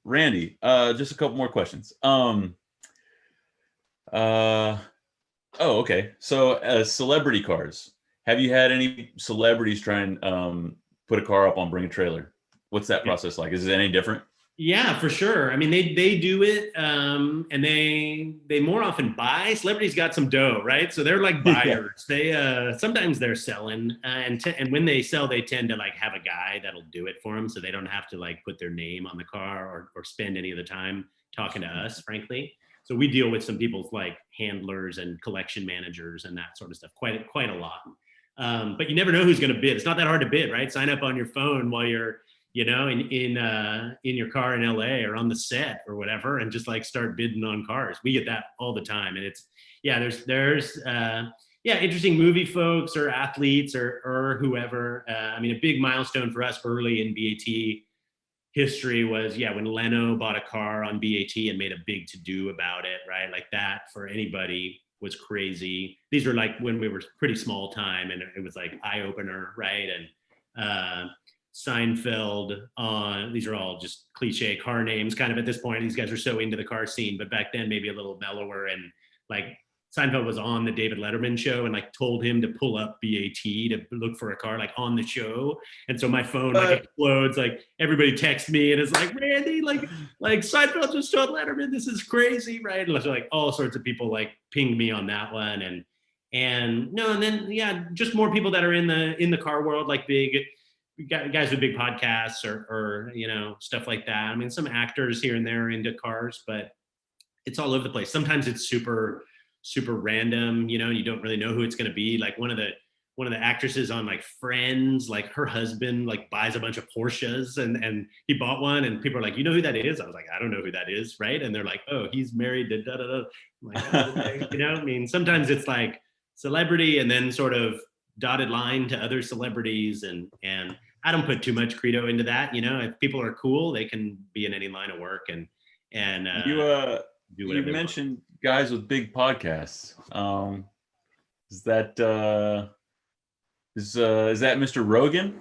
Speaker 1: Randy, just a couple more questions. Okay. So celebrity cars. Have you had any celebrities try and put a car up on Bring a Trailer? What's that process like? Is it any different?
Speaker 3: Yeah, for sure. I mean, they do it, and they more often buy. Celebrities got some dough, right? So they're like buyers. They sometimes they're selling, and when they sell, they tend to like have a guy that'll do it for them, so they don't have to like put their name on the car or spend any of the time talking to us, frankly. So we deal with some people's like handlers and collection managers and that sort of stuff quite a lot. But you never know who's going to bid. It's not that hard to bid, right? Sign up on your phone while you're, you know, in your car in LA or on the set or whatever, and just like start bidding on cars. We get that all the time. And it's, there's interesting movie folks or athletes or whoever. I mean, a big milestone for us early in BAT history was, when Leno bought a car on BAT and made a big to-do about it, right? Like that for anybody was crazy. These were like when we were pretty small time, and it was like eye-opener, right? And Seinfeld on, these are all just cliche car names kind of at this point. These guys are so into the car scene, but back then maybe a little mellower. And like Seinfeld was on the David Letterman show and like told him to pull up BAT to look for a car like on the show. And so my phone like explodes, like everybody texts me and it's like, Randy, like Seinfeld just told Letterman, this is crazy, right? And so like all sorts of people like pinged me on that one. And then just more people that are in the car world, like big guys with big podcasts or you know, stuff like that. I mean, some actors here and there are into cars, but it's all over the place. Sometimes it's super random, you know, you don't really know who it's going to be. Like one of the actresses on like Friends, like her husband like buys a bunch of Porsches and he bought one, and people are like, you know who that is? I was like, I don't know who that is, right? And they're like, oh, he's married to da da da. I'm like, oh, okay. You know, I mean, sometimes it's like celebrity and then sort of dotted line to other celebrities, and I don't put too much credo into that. You know, if people are cool, they can be in any line of work and
Speaker 1: you mentioned guys with big podcasts. Is that Mr. Rogan?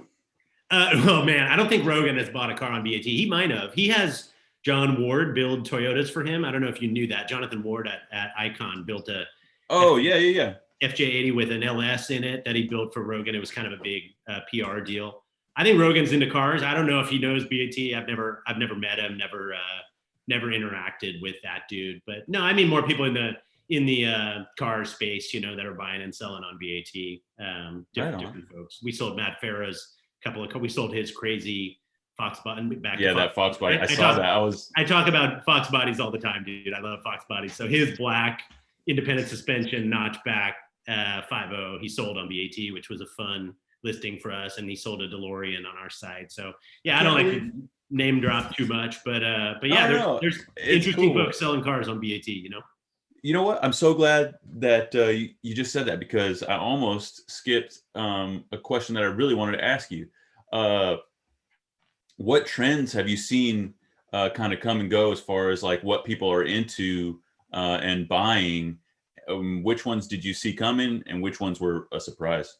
Speaker 3: Oh man, I don't think Rogan has bought a car on BAT. He might have. He has John Ward build Toyotas for him. I don't know if you knew that. Jonathan Ward at Icon built a FJ80 with an LS in it that he built for Rogan. It was kind of a big PR deal. I think Rogan's into cars. I don't know if he knows BAT. I've never met him. Never interacted with that dude. But no, I mean more people in the car space, you know, that are buying and selling on BAT. Different folks. We sold Matt Farah's we sold his crazy Fox button back.
Speaker 1: Yeah, that Fox body. I saw that.
Speaker 3: I talk about Fox bodies all the time, dude. I love Fox bodies. So his black independent suspension notchback 5.0 he sold on BAT, which was a fun listing for us, and he sold a DeLorean on our site. So yeah, I don't like to name drop too much, but yeah, there's interesting folks selling cars on BAT, you know.
Speaker 1: You know what? I'm so glad that you just said that, because I almost skipped a question that I really wanted to ask you. what trends have you seen kind of come and go as far as like what people are into and buying? Which ones did you see coming and which ones were a surprise?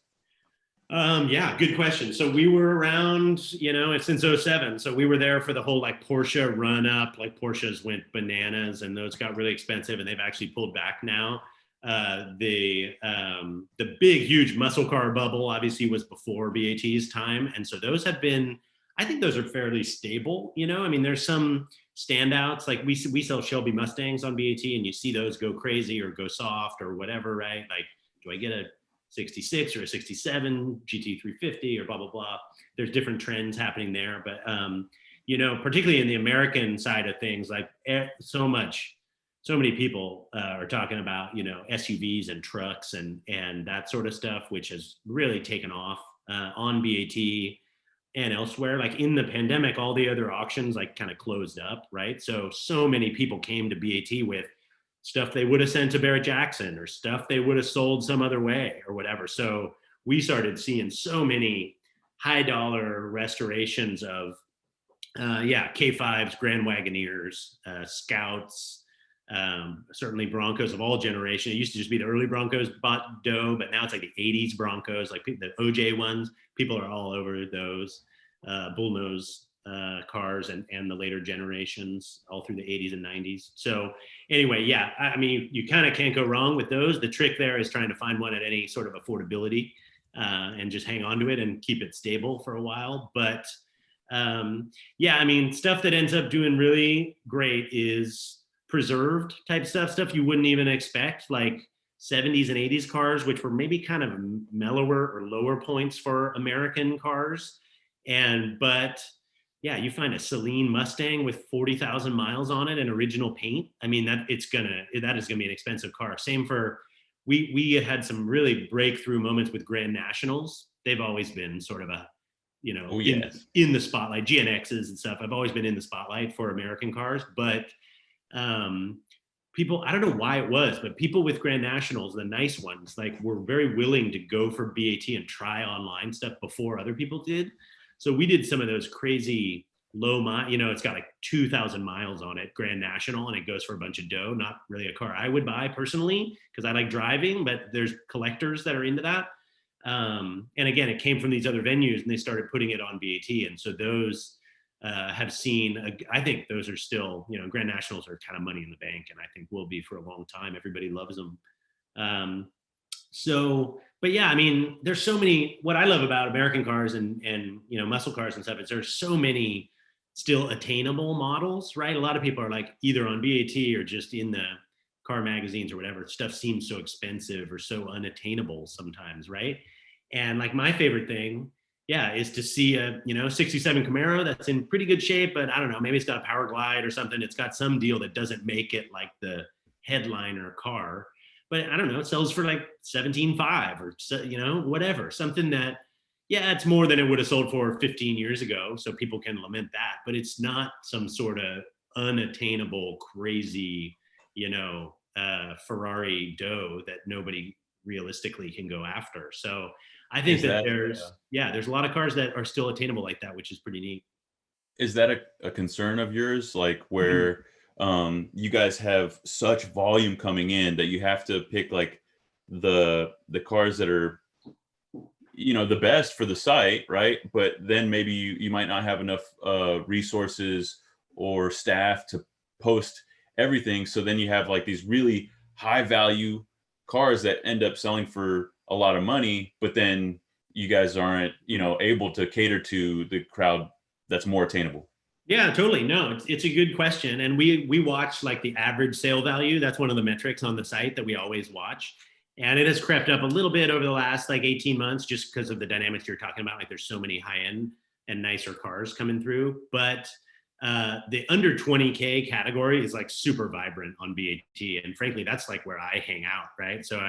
Speaker 3: Yeah, good question. So we were around, you know, since '07. So we were there for the whole like Porsche run up, like Porsches went bananas and those got really expensive and they've actually pulled back now. The big, huge muscle car bubble obviously was before BAT's time. And so those have been, I think those are fairly stable, you know, I mean, there's some standouts, like we sell Shelby Mustangs on BAT and you see those go crazy or go soft or whatever, right? Like, do I get a 66 or a 67 GT350 or blah, blah, blah. There's different trends happening there. But, you know, particularly in the American side of things, like so many people are talking about, you know, SUVs and trucks and that sort of stuff, which has really taken off on BAT and elsewhere. Like in the pandemic, all the other auctions like kind of closed up, right? So many people came to BAT with stuff they would have sent to Barrett Jackson or stuff they would have sold some other way or whatever. So we started seeing so many high dollar restorations of, K5s, Grand Wagoneers, Scouts, certainly Broncos of all generations. It used to just be the early Broncos bought dough, but now it's like the 80s Broncos, like the OJ ones. People are all over those bullnose cars and the later generations all through the 80s and 90s. So anyway, yeah, I mean, you kind of can't go wrong with those. The trick there is trying to find one at any sort of affordability and just hang on to it and keep it stable for a while. But yeah, I mean, stuff that ends up doing really great is preserved type stuff you wouldn't even expect, like 70s and 80s cars, which were maybe kind of mellower or lower points for American cars. But yeah, you find a Celine Mustang with 40,000 miles on it and original paint. I mean, that is gonna be an expensive car. Same for, we had some really breakthrough moments with Grand Nationals. They've always been sort of a, you know,
Speaker 1: Oh, yes.
Speaker 3: in the spotlight, GNXs and stuff. I've always been in the spotlight for American cars, but people, I don't know why it was, but people with Grand Nationals, the nice ones, like were very willing to go for BAT and try online stuff before other people did. So we did some of those crazy low mile, you know, it's got like 2,000 miles on it, Grand National, and it goes for a bunch of dough. Not really a car I would buy personally because I like driving, but there's collectors that are into that. And again, it came from these other venues and they started putting it on BAT. And so those have seen, I think those are still, you know, Grand Nationals are kind of money in the bank and I think will be for a long time. Everybody loves them. But yeah, I mean, there's so many, what I love about American cars and, you know, muscle cars and stuff is there's so many still attainable models, right? A lot of people are like either on BAT or just in the car magazines or whatever. Stuff seems so expensive or so unattainable sometimes, right? And like my favorite thing, yeah, is to see a, you know, 67 Camaro that's in pretty good shape, but I don't know, maybe it's got a power glide or something. It's got some deal that doesn't make it like the headliner car. But I don't know, it sells for like 17.5 or, you know, whatever, something that, yeah, it's more than it would have sold for 15 years ago. So people can lament that, but it's not some sort of unattainable, crazy, you know, Ferrari dough that nobody realistically can go after. So I think that there's a lot of cars that are still attainable like that, which is pretty neat.
Speaker 1: Is that a concern of yours? Like where you guys have such volume coming in that you have to pick like the cars that are, you know, the best for the site, right? But then maybe you might not have enough resources or staff to post everything. So then you have like these really high value cars that end up selling for a lot of money, but then you guys aren't, you know, able to cater to the crowd that's more attainable.
Speaker 3: Yeah, totally. No, it's a good question. And we watch like the average sale value. That's one of the metrics on the site that we always watch. And it has crept up a little bit over the last like 18 months just because of the dynamics you're talking about. Like there's so many high end and nicer cars coming through. But the under 20K category is like super vibrant on BAT. And frankly, that's like where I hang out, right? So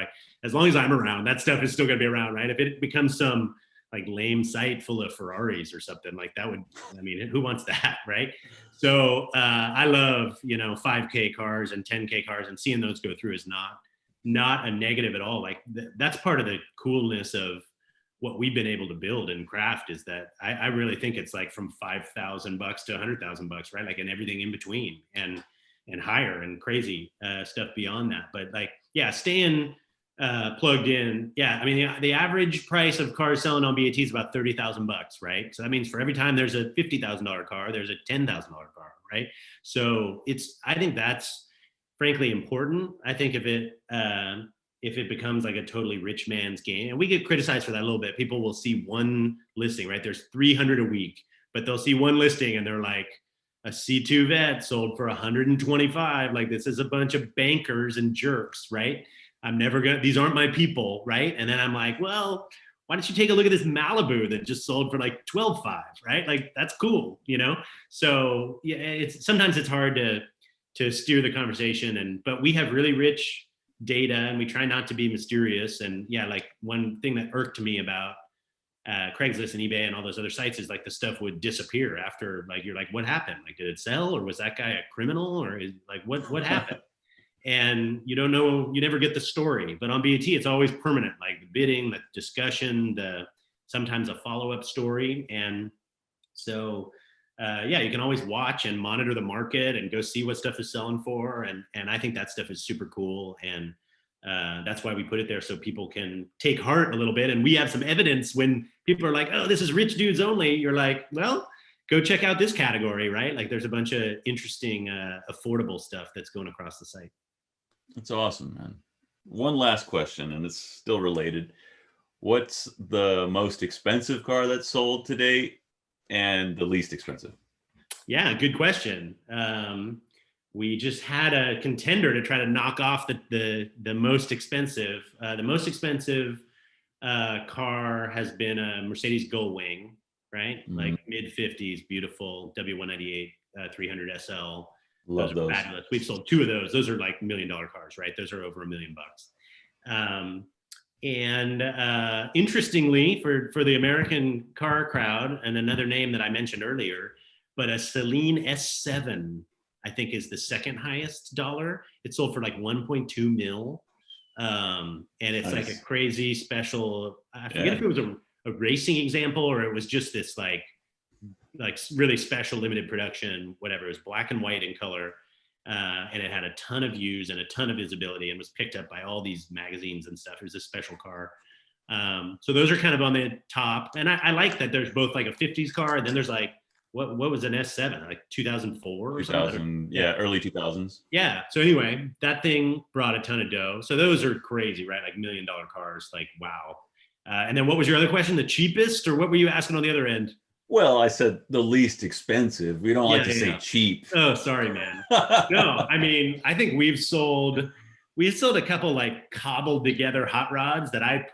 Speaker 3: as long as I'm around, that stuff is still gonna be around, right? If it becomes some like lame site full of Ferraris or something like that would, I mean, who wants that, right? So I love, you know, 5K cars and 10K cars, and seeing those go through is not a negative at all. Like that's part of the coolness of what we've been able to build and craft is that I really think it's like from $5,000 to $100,000, right? Like, and everything in between and higher and crazy stuff beyond that. But like, yeah, staying plugged in. Yeah. I mean, the average price of cars selling on BAT is about $30,000, right? So that means for every time there's a $50,000 car, there's a $10,000 car, right? So I think that's frankly important. I think if it becomes like a totally rich man's game, and we get criticized for that a little bit, people will see one listing, right? There's 300 a week, but they'll see one listing and they're like, a C2 vet sold for 125. Like, this is a bunch of bankers and jerks, right? These aren't my people, right? And then I'm like, well, why don't you take a look at this Malibu that just sold for like 12.5, right? Like, that's cool, you know? So yeah, sometimes it's hard to steer the conversation, but we have really rich data and we try not to be mysterious. And yeah, like one thing that irked me about Craigslist and eBay and all those other sites is like the stuff would disappear after, like, you're like, what happened? Like, did it sell, or was that guy a criminal, or what happened? And you don't know, you never get the story. But on BAT, it's always permanent, like the bidding, the discussion, sometimes a follow-up story. And so, yeah, you can always watch and monitor the market and go see what stuff is selling for. And I think that stuff is super cool. And that's why we put it there, so people can take heart a little bit. And we have some evidence when people are like, oh, this is rich dudes only. You're like, well, go check out this category, right? Like, there's a bunch of interesting, affordable stuff that's going across the site.
Speaker 1: That's awesome, man. One last question, and it's still related. What's the most expensive car that's sold to date and the least expensive?
Speaker 3: Yeah, good question. We just had a contender to try to knock off the most expensive. The most expensive car has been a Mercedes Gullwing, right? Mm-hmm. Like mid 50s, beautiful W198 300 SL.
Speaker 1: Love those.
Speaker 3: Fabulous. We've sold 2 of those. Those are like $1 million cars, right? Those are over $1 million. And interestingly, for the American car crowd, and another name that I mentioned earlier, but a Celine S7, I think, is the second highest dollar. It sold for like 1.2 mil. And it's nice. Like a crazy special, I forget if it was a racing example or it was just this like really special limited production, whatever. It was black and white in color. And it had a ton of views and a ton of visibility and was picked up by all these magazines and stuff. It was a special car. So those are kind of on the top. And I like that there's both like a 50s car, and then there's like, what was an S7, like 2004 or
Speaker 1: 2000,
Speaker 3: something?
Speaker 1: yeah, early 2000s.
Speaker 3: Yeah. So anyway, that thing brought a ton of dough. So those are crazy, right? Like $1 million cars, like, wow. And then what was your other question? The cheapest, or what were you asking on the other end?
Speaker 1: Well, I said the least expensive. We don't like to say cheap.
Speaker 3: Oh, sorry, man. No, I mean, I think we've sold a couple like cobbled together hot rods that I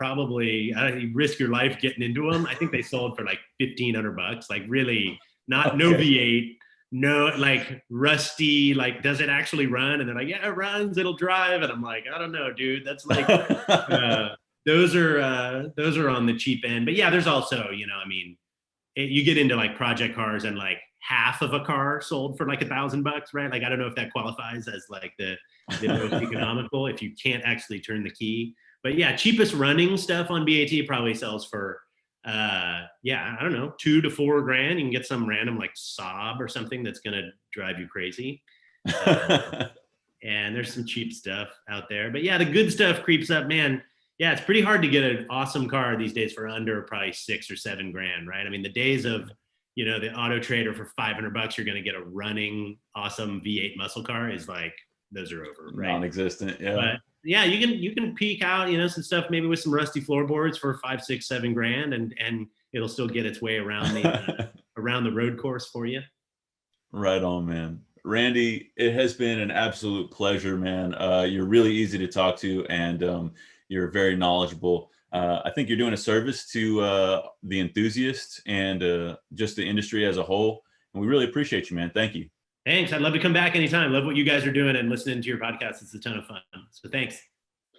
Speaker 3: risk your life getting into them. I think they sold for like $1,500, like really no V8, no, like rusty, like, does it actually run? And they're like, yeah, it runs, it'll drive. And I'm like, I don't know, dude, that's like, those are on the cheap end. But yeah, there's also, I mean, you get into like project cars and like half of a car sold for like $1,000, right? Like, I don't know if that qualifies as like the most economical if you can't actually turn the key. But yeah, cheapest running stuff on BAT probably sells for, I don't know, $2,000 to $4,000. You can get some random like Saab or something that's going to drive you crazy. And there's some cheap stuff out there. But yeah, the good stuff creeps up, man. Yeah, it's pretty hard to get an awesome car these days for under probably $6,000 or $7,000, right? I mean, the days of, the Auto Trader for $500, you're going to get a running awesome V8 muscle car is like, those are over, right?
Speaker 1: Non-existent, yeah. But
Speaker 3: yeah, you can peek out, some stuff maybe with some rusty floorboards for $5,000, $6,000, $7,000, and it'll still get its way around the road course for you.
Speaker 1: Right on, man. Randy, it has been an absolute pleasure, man. You're really easy to talk to, and you're very knowledgeable. I think you're doing a service to the enthusiast and just the industry as a whole. And we really appreciate you, man. Thank you.
Speaker 3: Thanks. I'd love to come back anytime. Love what you guys are doing and listening to your podcast. It's a ton of fun. So thanks.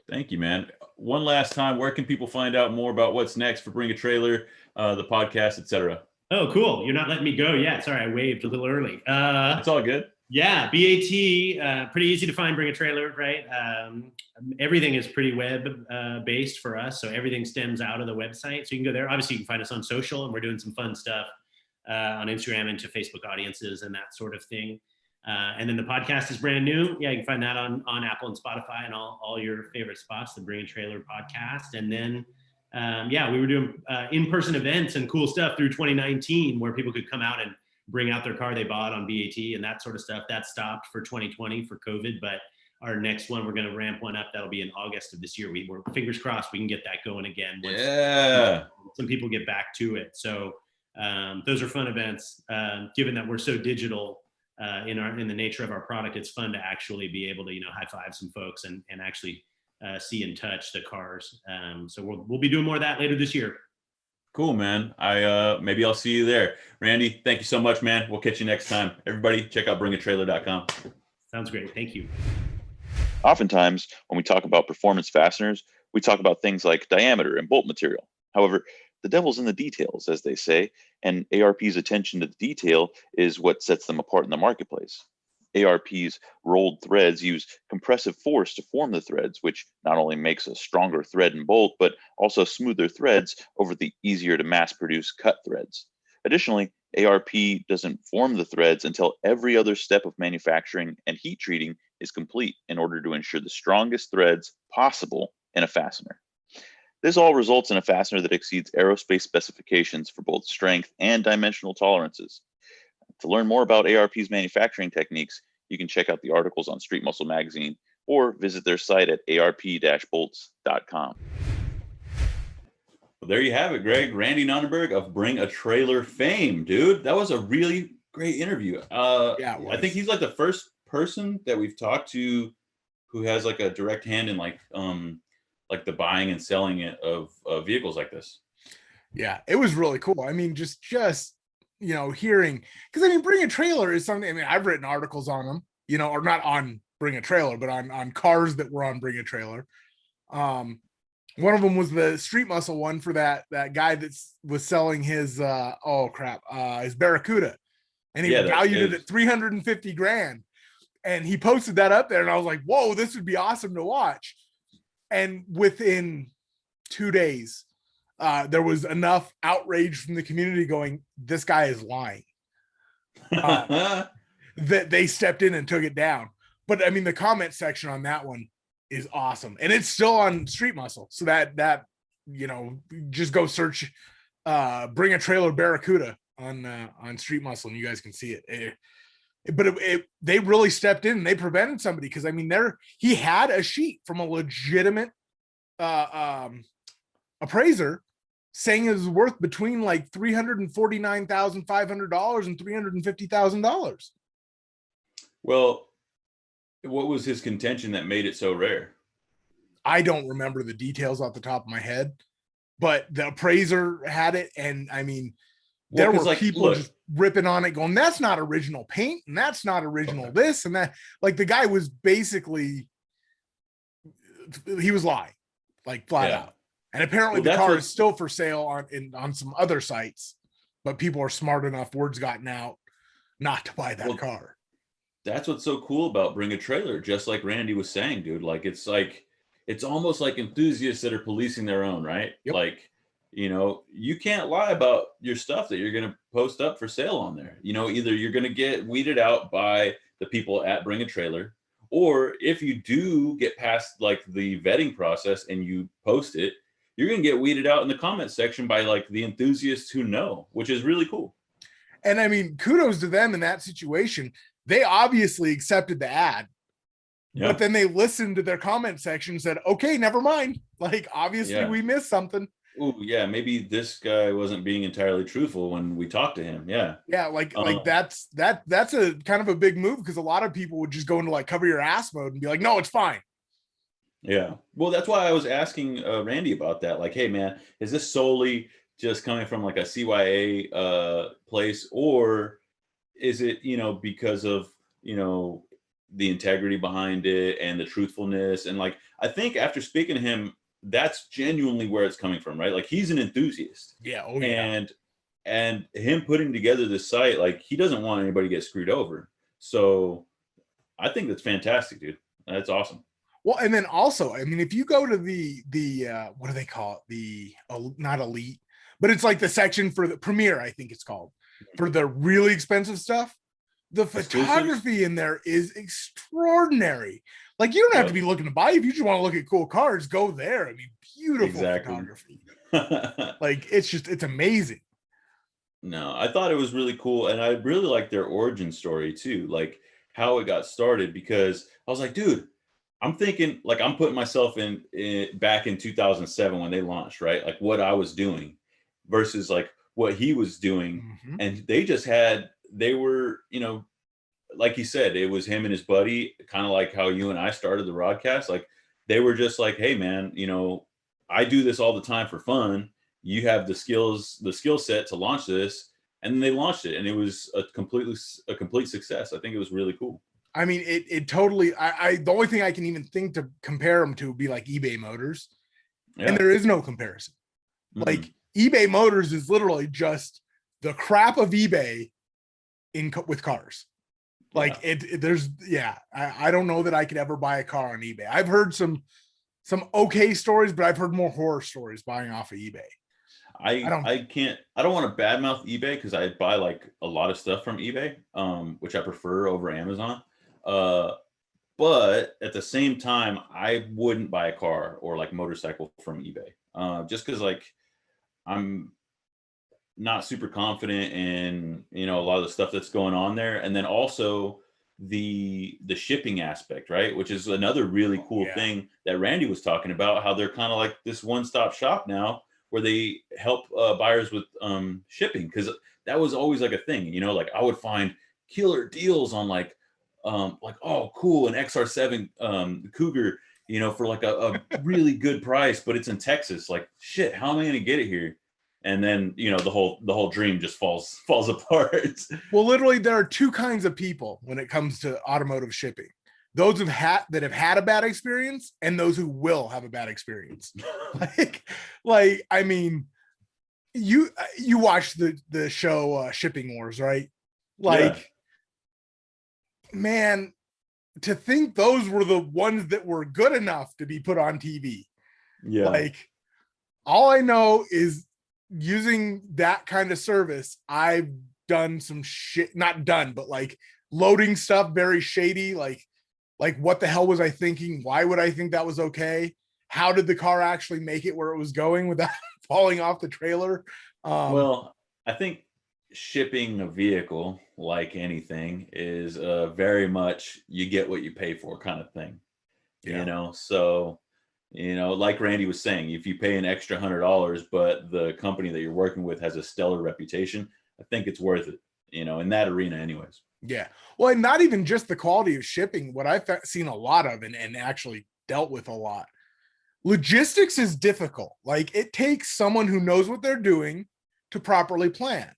Speaker 1: Thank you, man. One last time, where can people find out more about what's next for Bring a Trailer, the podcast, etc.?
Speaker 3: Oh, cool. You're not letting me go yet. Sorry, I waved a little early.
Speaker 1: It's all good.
Speaker 3: Yeah, BAT, pretty easy to find. Bring a trailer, right? Everything is pretty web based for us, so everything stems out of the website. So you can go there. Obviously, you can find us on social, and we're doing some fun stuff on Instagram and to Facebook audiences and that sort of thing. And then the podcast is brand new. Yeah, you can find that on Apple and Spotify and all your favorite spots, the Bring a Trailer podcast. And then, yeah, we were doing in-person events and cool stuff through 2019 where people could come out and bring out their car they bought on BAT and that sort of stuff. That stopped for 2020 for COVID, but our next one, we're going to ramp one up. That'll be in August of this year. We're fingers crossed we can get that going again once some people get back to it. So those are fun events. Given that we're so digital in the nature of our product, it's fun to actually be able to, high five some folks and actually see and touch the cars. So we'll be doing more of that later this year.
Speaker 1: Cool, man. Maybe I'll see you there. Randy, thank you so much, man. We'll catch you next time. Everybody, check out bringatrailer.com.
Speaker 3: Sounds great. Thank you.
Speaker 4: Oftentimes, when we talk about performance fasteners, we talk about things like diameter and bolt material. However, the devil's in the details, as they say, and ARP's attention to the detail is what sets them apart in the marketplace. ARP's rolled threads use compressive force to form the threads, which not only makes a stronger thread and bolt, but also smoother threads over the easier to mass produce cut threads. Additionally, ARP doesn't form the threads until every other step of manufacturing and heat treating is complete in order to ensure the strongest threads possible in a fastener. This all results in a fastener that exceeds aerospace specifications for both strength and dimensional tolerances. To learn more about ARP's manufacturing techniques, you can check out the articles on Street Muscle Magazine or visit their site at arp-bolts.com.
Speaker 1: Well, there you have it, Greg. Randy Nonnenberg of Bring a Trailer fame, dude. That was a really great interview.
Speaker 2: Yeah,
Speaker 1: I think he's like the first person that we've talked to who has like a direct hand in like the buying and selling of vehicles like this.
Speaker 2: Yeah, it was really cool. I mean, just hearing, because Bring a Trailer is something. I've written articles on them, or not on Bring a Trailer, but on cars that were on Bring a Trailer. One of them was the Street Muscle one for that guy that was selling his his Barracuda, and he valued it at $350,000, and he posted that up there, and I was like, whoa, this would be awesome to watch. And within 2 days, there was enough outrage from the community going, this guy is lying, that they stepped in and took it down. But the comment section on that one is awesome, and it's still on Street Muscle. So that just go search Bring a Trailer Barracuda on Street Muscle, and you guys can see it. But they really stepped in and they prevented somebody, because he had a sheet from a legitimate appraiser saying it was worth between like $349,500 and $350,000.
Speaker 1: Well, what was his contention that made it so rare?
Speaker 2: I don't remember the details off the top of my head, but the appraiser had it, and there were people just ripping on it, going, that's not original paint, and that's not original this and that. Like, the guy was basically, he was lying, like flat out. And apparently the car is still for sale on some other sites, but people are smart enough, word's gotten out, not to buy that car.
Speaker 1: That's what's so cool about Bring a Trailer, just like Randy was saying, dude. It's almost like enthusiasts that are policing their own, right?
Speaker 2: Yep.
Speaker 1: Like, you can't lie about your stuff that you're going to post up for sale on there. Either you're going to get weeded out by the people at Bring a Trailer, or if you do get past like the vetting process and you post it, you're going to get weeded out in the comment section by like the enthusiasts who know, which is really cool.
Speaker 2: And kudos to them in that situation. They obviously accepted the ad, but then they listened to their comment section and said, okay, never mind. Like, obviously we missed something.
Speaker 1: Oh yeah, maybe this guy wasn't being entirely truthful when we talked to him. Yeah,
Speaker 2: like that's a kind of a big move, because a lot of people would just go into like cover your ass mode and be like, no, it's fine.
Speaker 1: Yeah, well, that's why I was asking Randy about that. Like, hey man, is this solely just coming from like a CYA place, or is it because of the integrity behind it and the truthfulness? And like, I think after speaking to him, that's genuinely where it's coming from, right? Like, he's an enthusiast.
Speaker 2: Yeah. Oh, yeah.
Speaker 1: And him putting together this site, like, he doesn't want anybody to get screwed over. So I think that's fantastic, dude. That's awesome.
Speaker 2: Well, and then also, I mean, if you go to the what do they call it? Not elite, but it's like the section for the premiere, I think it's called, for the really expensive stuff. The photography in there is extraordinary. Like, you don't have to be looking to buy. If you just want to look at cool cars, go there. I mean, beautiful photography. Like, it's amazing.
Speaker 1: No, I thought it was really cool. And I really liked their origin story too, like how it got started, because I was like, dude, I'm thinking, like, I'm putting myself in back in 2007 when they launched, right? Like what I was doing versus like what he was doing.
Speaker 2: Mhm.
Speaker 1: And they were, you know, like you said, it was him and his buddy, kind of like how you and I started the RodCAST. Like they were just like, hey man, you know, I do this all the time for fun. You have the skill set to launch this. And then they launched it, and it was a complete success. I think it was really cool.
Speaker 2: I mean, it totally, the only thing I can even think to compare them to would be like eBay Motors.
Speaker 1: Yeah.
Speaker 2: And there is no comparison. Like eBay Motors is literally just the crap of eBay with cars. Like I don't know that I could ever buy a car on eBay. I've heard some okay stories, but I've heard more horror stories buying off of eBay.
Speaker 1: I don't want to badmouth eBay because I buy like a lot of stuff from eBay, which I prefer over Amazon. But at the same time, I wouldn't buy a car or like motorcycle from eBay, just because like I'm not super confident in, you know, a lot of the stuff that's going on there. And then also the shipping aspect, right? Which is another really cool thing that Randy was talking about, how they're kind of like this one-stop shop now where they help buyers with shipping. Cause that was always like a thing, you know, like I would find killer deals on like, oh, cool, an XR7 Cougar, you know, for like a really good price, but it's in Texas. Like, shit, how am I going to get it here? And then, you know, the whole dream just falls apart.
Speaker 2: Well, literally, there are two kinds of people when it comes to automotive shipping: those that have had a bad experience, and those who will have a bad experience. like, I mean, you watch the show Shipping Wars, right? Like, man, to think those were the ones that were good enough to be put on TV.
Speaker 1: Yeah.
Speaker 2: Like, all I know is, using that kind of service, I've done some shit, not done, but like loading stuff very shady. Like what the hell was I thinking? Why would I think that was okay? How did the car actually make it where it was going without falling off the trailer?
Speaker 1: Well, I think shipping a vehicle, like anything, is very much you get what you pay for kind of thing. You know, so, you know, like Randy was saying, if you pay an extra $100, but the company that you're working with has a stellar reputation, I think it's worth it, you know, in that arena anyways.
Speaker 2: Yeah. Well, and not even just the quality of shipping. What I've seen a lot of and actually dealt with a lot, logistics is difficult. Like, it takes someone who knows what they're doing to properly plan.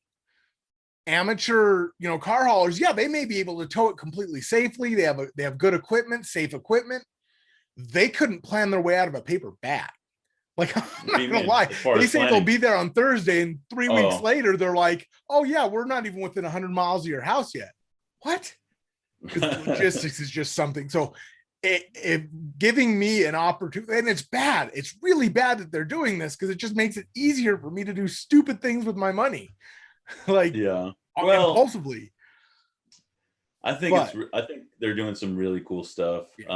Speaker 2: Amateur, you know, car haulers, they may be able to tow it completely safely. They have good equipment, safe equipment. They couldn't plan their way out of a paper bag. Like, I'm not gonna lie. They say they'll be there on Thursday, and 3 weeks later, they're like, "Oh yeah, we're not even within 100 miles of your house yet." What? Because logistics is just something. So, it giving me an opportunity, and it's bad. It's really bad that they're doing this, because it just makes it easier for me to do stupid things with my money, like impulsively.
Speaker 1: I think they're doing some really cool stuff. You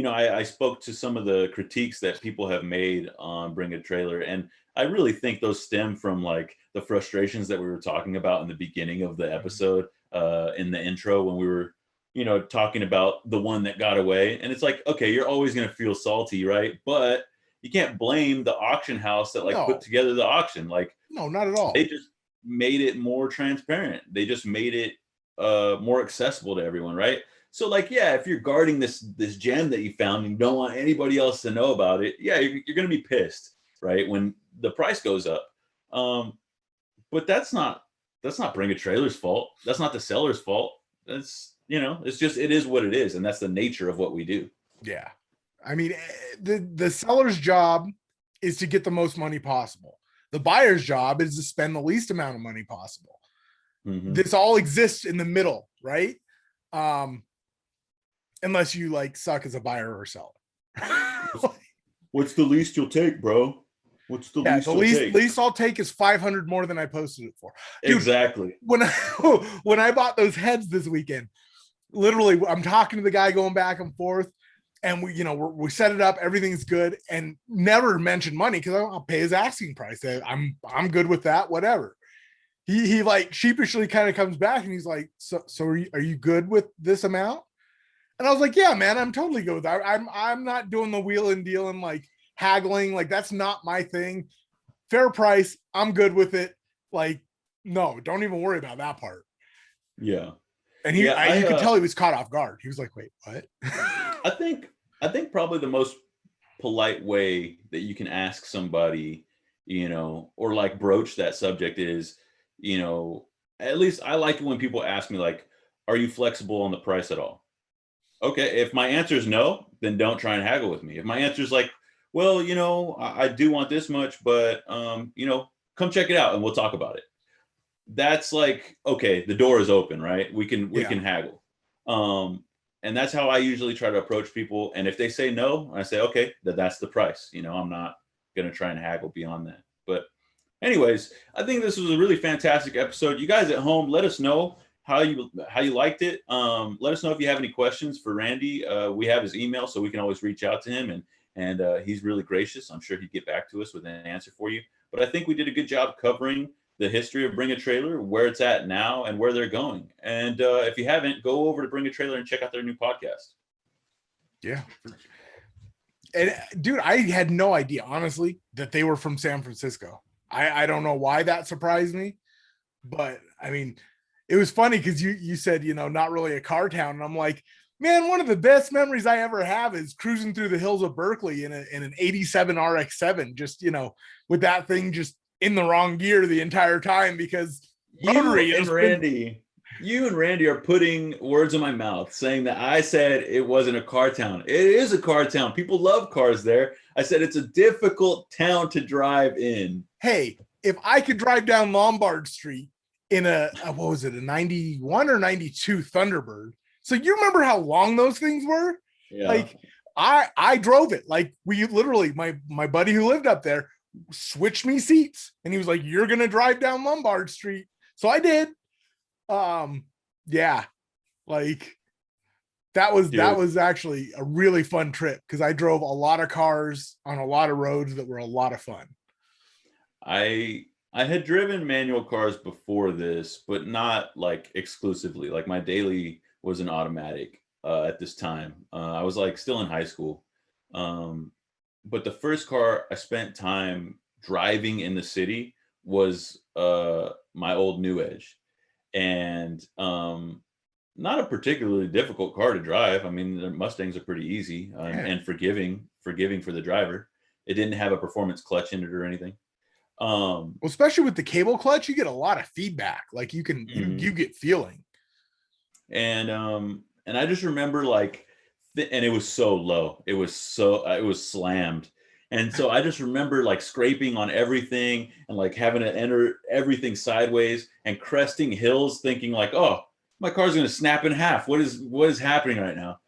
Speaker 1: know, I spoke to some of the critiques that people have made on Bring a Trailer, and I really think those stem from like the frustrations that we were talking about in the beginning of the episode, in the intro, when we were, you know, talking about the one that got away. And it's like, okay, you're always going to feel salty, right? But you can't blame the auction house that put together the auction. Like,
Speaker 2: no, not at all.
Speaker 1: They just made it more transparent. They just made it more accessible to everyone, right? So like, if you're guarding this gem that you found and you don't want anybody else to know about it, you're going to be pissed, right, when the price goes up. But that's not Bring a Trailer's fault. That's not the seller's fault. That's, you know, it's just, it is what it is, and that's the nature of what we do.
Speaker 2: Yeah. I mean, the seller's job is to get the most money possible. The buyer's job is to spend the least amount of money possible. This all exists in the middle, right? Unless you like suck as a buyer or seller.
Speaker 1: What's the least you'll take, bro? What's the least you'll take?
Speaker 2: Least I'll take is 500 more than I posted it for. Dude,
Speaker 1: exactly.
Speaker 2: When I bought those heads this weekend, literally I'm talking to the guy going back and forth, and we set it up, everything's good, and never mentioned money because I'll pay his asking price. I'm good with that, whatever. He like sheepishly kind of comes back and he's like, so are you good with this amount? And I was like, yeah, man, I'm totally good with that. I'm not doing the wheel and dealing, like haggling, like that's not my thing. Fair price, I'm good with it. Like, no, don't even worry about that part.
Speaker 1: Yeah.
Speaker 2: And you could tell he was caught off guard. He was like, wait, what?
Speaker 1: I think probably the most polite way that you can ask somebody, or like broach that subject is, at least I like it when people ask me like, are you flexible on the price at all? Okay, if my answer is no, then don't try and haggle with me. If my answer is like, well, I do want this much, but come check it out and we'll talk about it. That's like, okay, the door is open, right? We can haggle. And that's how I usually try to approach people. And if they say no, I say, okay, that's the price. I'm not going to try and haggle beyond that. But anyways, I think this was a really fantastic episode. You guys at home, let us know how you liked it. Let us know if you have any questions for Randy. We have his email, so we can always reach out to him, and he's really gracious. I'm sure he'd get back to us with an answer for you. But I think we did a good job covering the history of Bring a Trailer, where it's at now, and where they're going. And if you haven't, go over to Bring a Trailer and check out their new podcast.
Speaker 2: Yeah. And dude, I had no idea, honestly, that they were from San Francisco. I don't know why that surprised me, but I mean, it was funny because you said, not really a car town. And I'm like, man, one of the best memories I ever have is cruising through the hills of Berkeley in an 87 RX-7, just, with that thing just in the wrong gear the entire time because
Speaker 1: you and Randy are putting words in my mouth saying that I said it wasn't a car town. It is a car town. People love cars there. I said it's a difficult town to drive in.
Speaker 2: Hey, if I could drive down Lombard Street in a 91 or 92 Thunderbird. So you remember how long those things were?
Speaker 1: Yeah.
Speaker 2: Like I drove it. Like we literally, my buddy who lived up there switched me seats and he was like, you're going to drive down Lombard Street. So I did. Yeah, like that was actually a really fun trip because I drove a lot of cars on a lot of roads that were a lot of fun.
Speaker 1: I had driven manual cars before this, but not like exclusively. Like my daily was an automatic at this time. I was like still in high school. But the first car I spent time driving in the city was my old New Edge. And not a particularly difficult car to drive. I mean, the Mustangs are pretty easy and forgiving for the driver. It didn't have a performance clutch in it or anything.
Speaker 2: Well, especially with the cable clutch, you get a lot of feedback. Like you can you get feeling. And
Speaker 1: I just remember like, and it was so low. It was slammed. And so I just remember like scraping on everything and like having to enter everything sideways and cresting hills thinking like, oh, my car's going to snap in half. What is happening right now?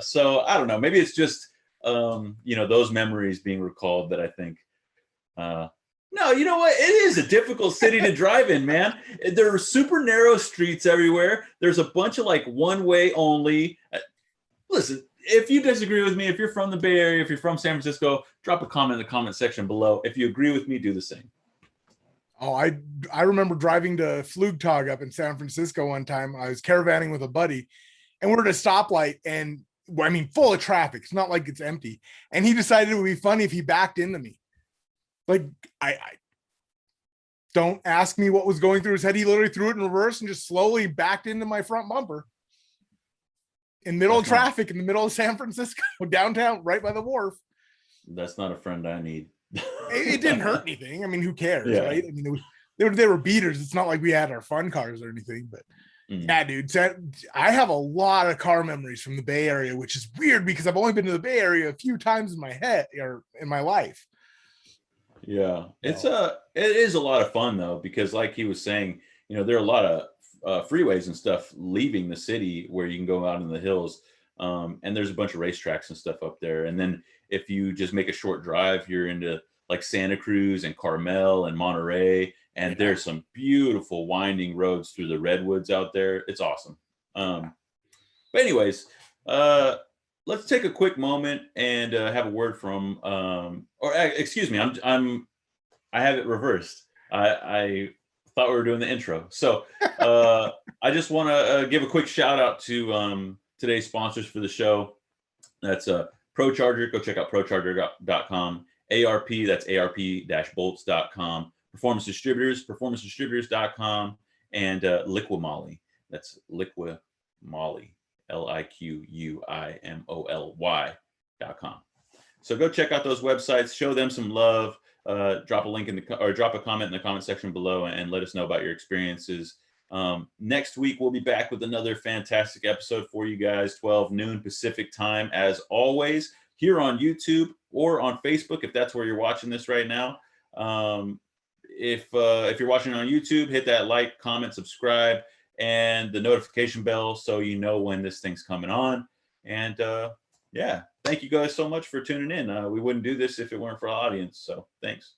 Speaker 1: So I don't know. Maybe it's just, those memories being recalled that I think, no, you know what? It is a difficult city to drive in, man. There are super narrow streets everywhere. There's a bunch of like one way only. Listen, if you disagree with me, if you're from the Bay Area, if you're from San Francisco, drop a comment in the comment section below. If you agree with me, do the same.
Speaker 2: Oh, I remember driving to Flugtag up in San Francisco one time. I was caravanning with a buddy and we're at a stoplight and full of traffic. It's not like it's empty. And he decided it would be funny if he backed into me. Like I don't ask me what was going through his head. He literally threw it in reverse and just slowly backed into my front bumper. In middle of traffic in the middle of San Francisco, downtown, right by the wharf.
Speaker 1: That's not a friend I need.
Speaker 2: It didn't hurt anything. I mean, who cares, right? I mean, they were beaters. It's not like we had our fun cars or anything, but yeah, dude. I have a lot of car memories from the Bay Area, which is weird because I've only been to the Bay Area a few times in my head or in my life.
Speaker 1: Yeah, it is a lot of fun though, because like he was saying, you know, there are a lot of freeways and stuff leaving the city where you can go out in the hills. And there's a bunch of racetracks and stuff up there. And then if you just make a short drive, you're into like Santa Cruz and Carmel and Monterey. And there's some beautiful winding roads through the redwoods out there. It's awesome. But anyways, let's take a quick moment and have a word from, excuse me, I have it reversed. I thought we were doing the intro. So I just want to give a quick shout out to today's sponsors for the show. That's ProCharger. Go check out ProCharger.com. ARP, that's ARP-bolts.com. Performance Distributors, PerformanceDistributors.com. And Liquimoly. That's Liquimoly, LIQUIMOLY.com. So go check out those websites, show them some love, drop a link drop a comment in the comment section below and let us know about your experiences. Next week, we'll be back with another fantastic episode for you guys, 12 noon Pacific time, as always, here on YouTube or on Facebook, if that's where you're watching this right now. If you're watching on YouTube, hit that like, comment, subscribe, and the notification bell so you know when this thing's coming on. And yeah, thank you guys so much for tuning in. We wouldn't do this if it weren't for our audience. So thanks.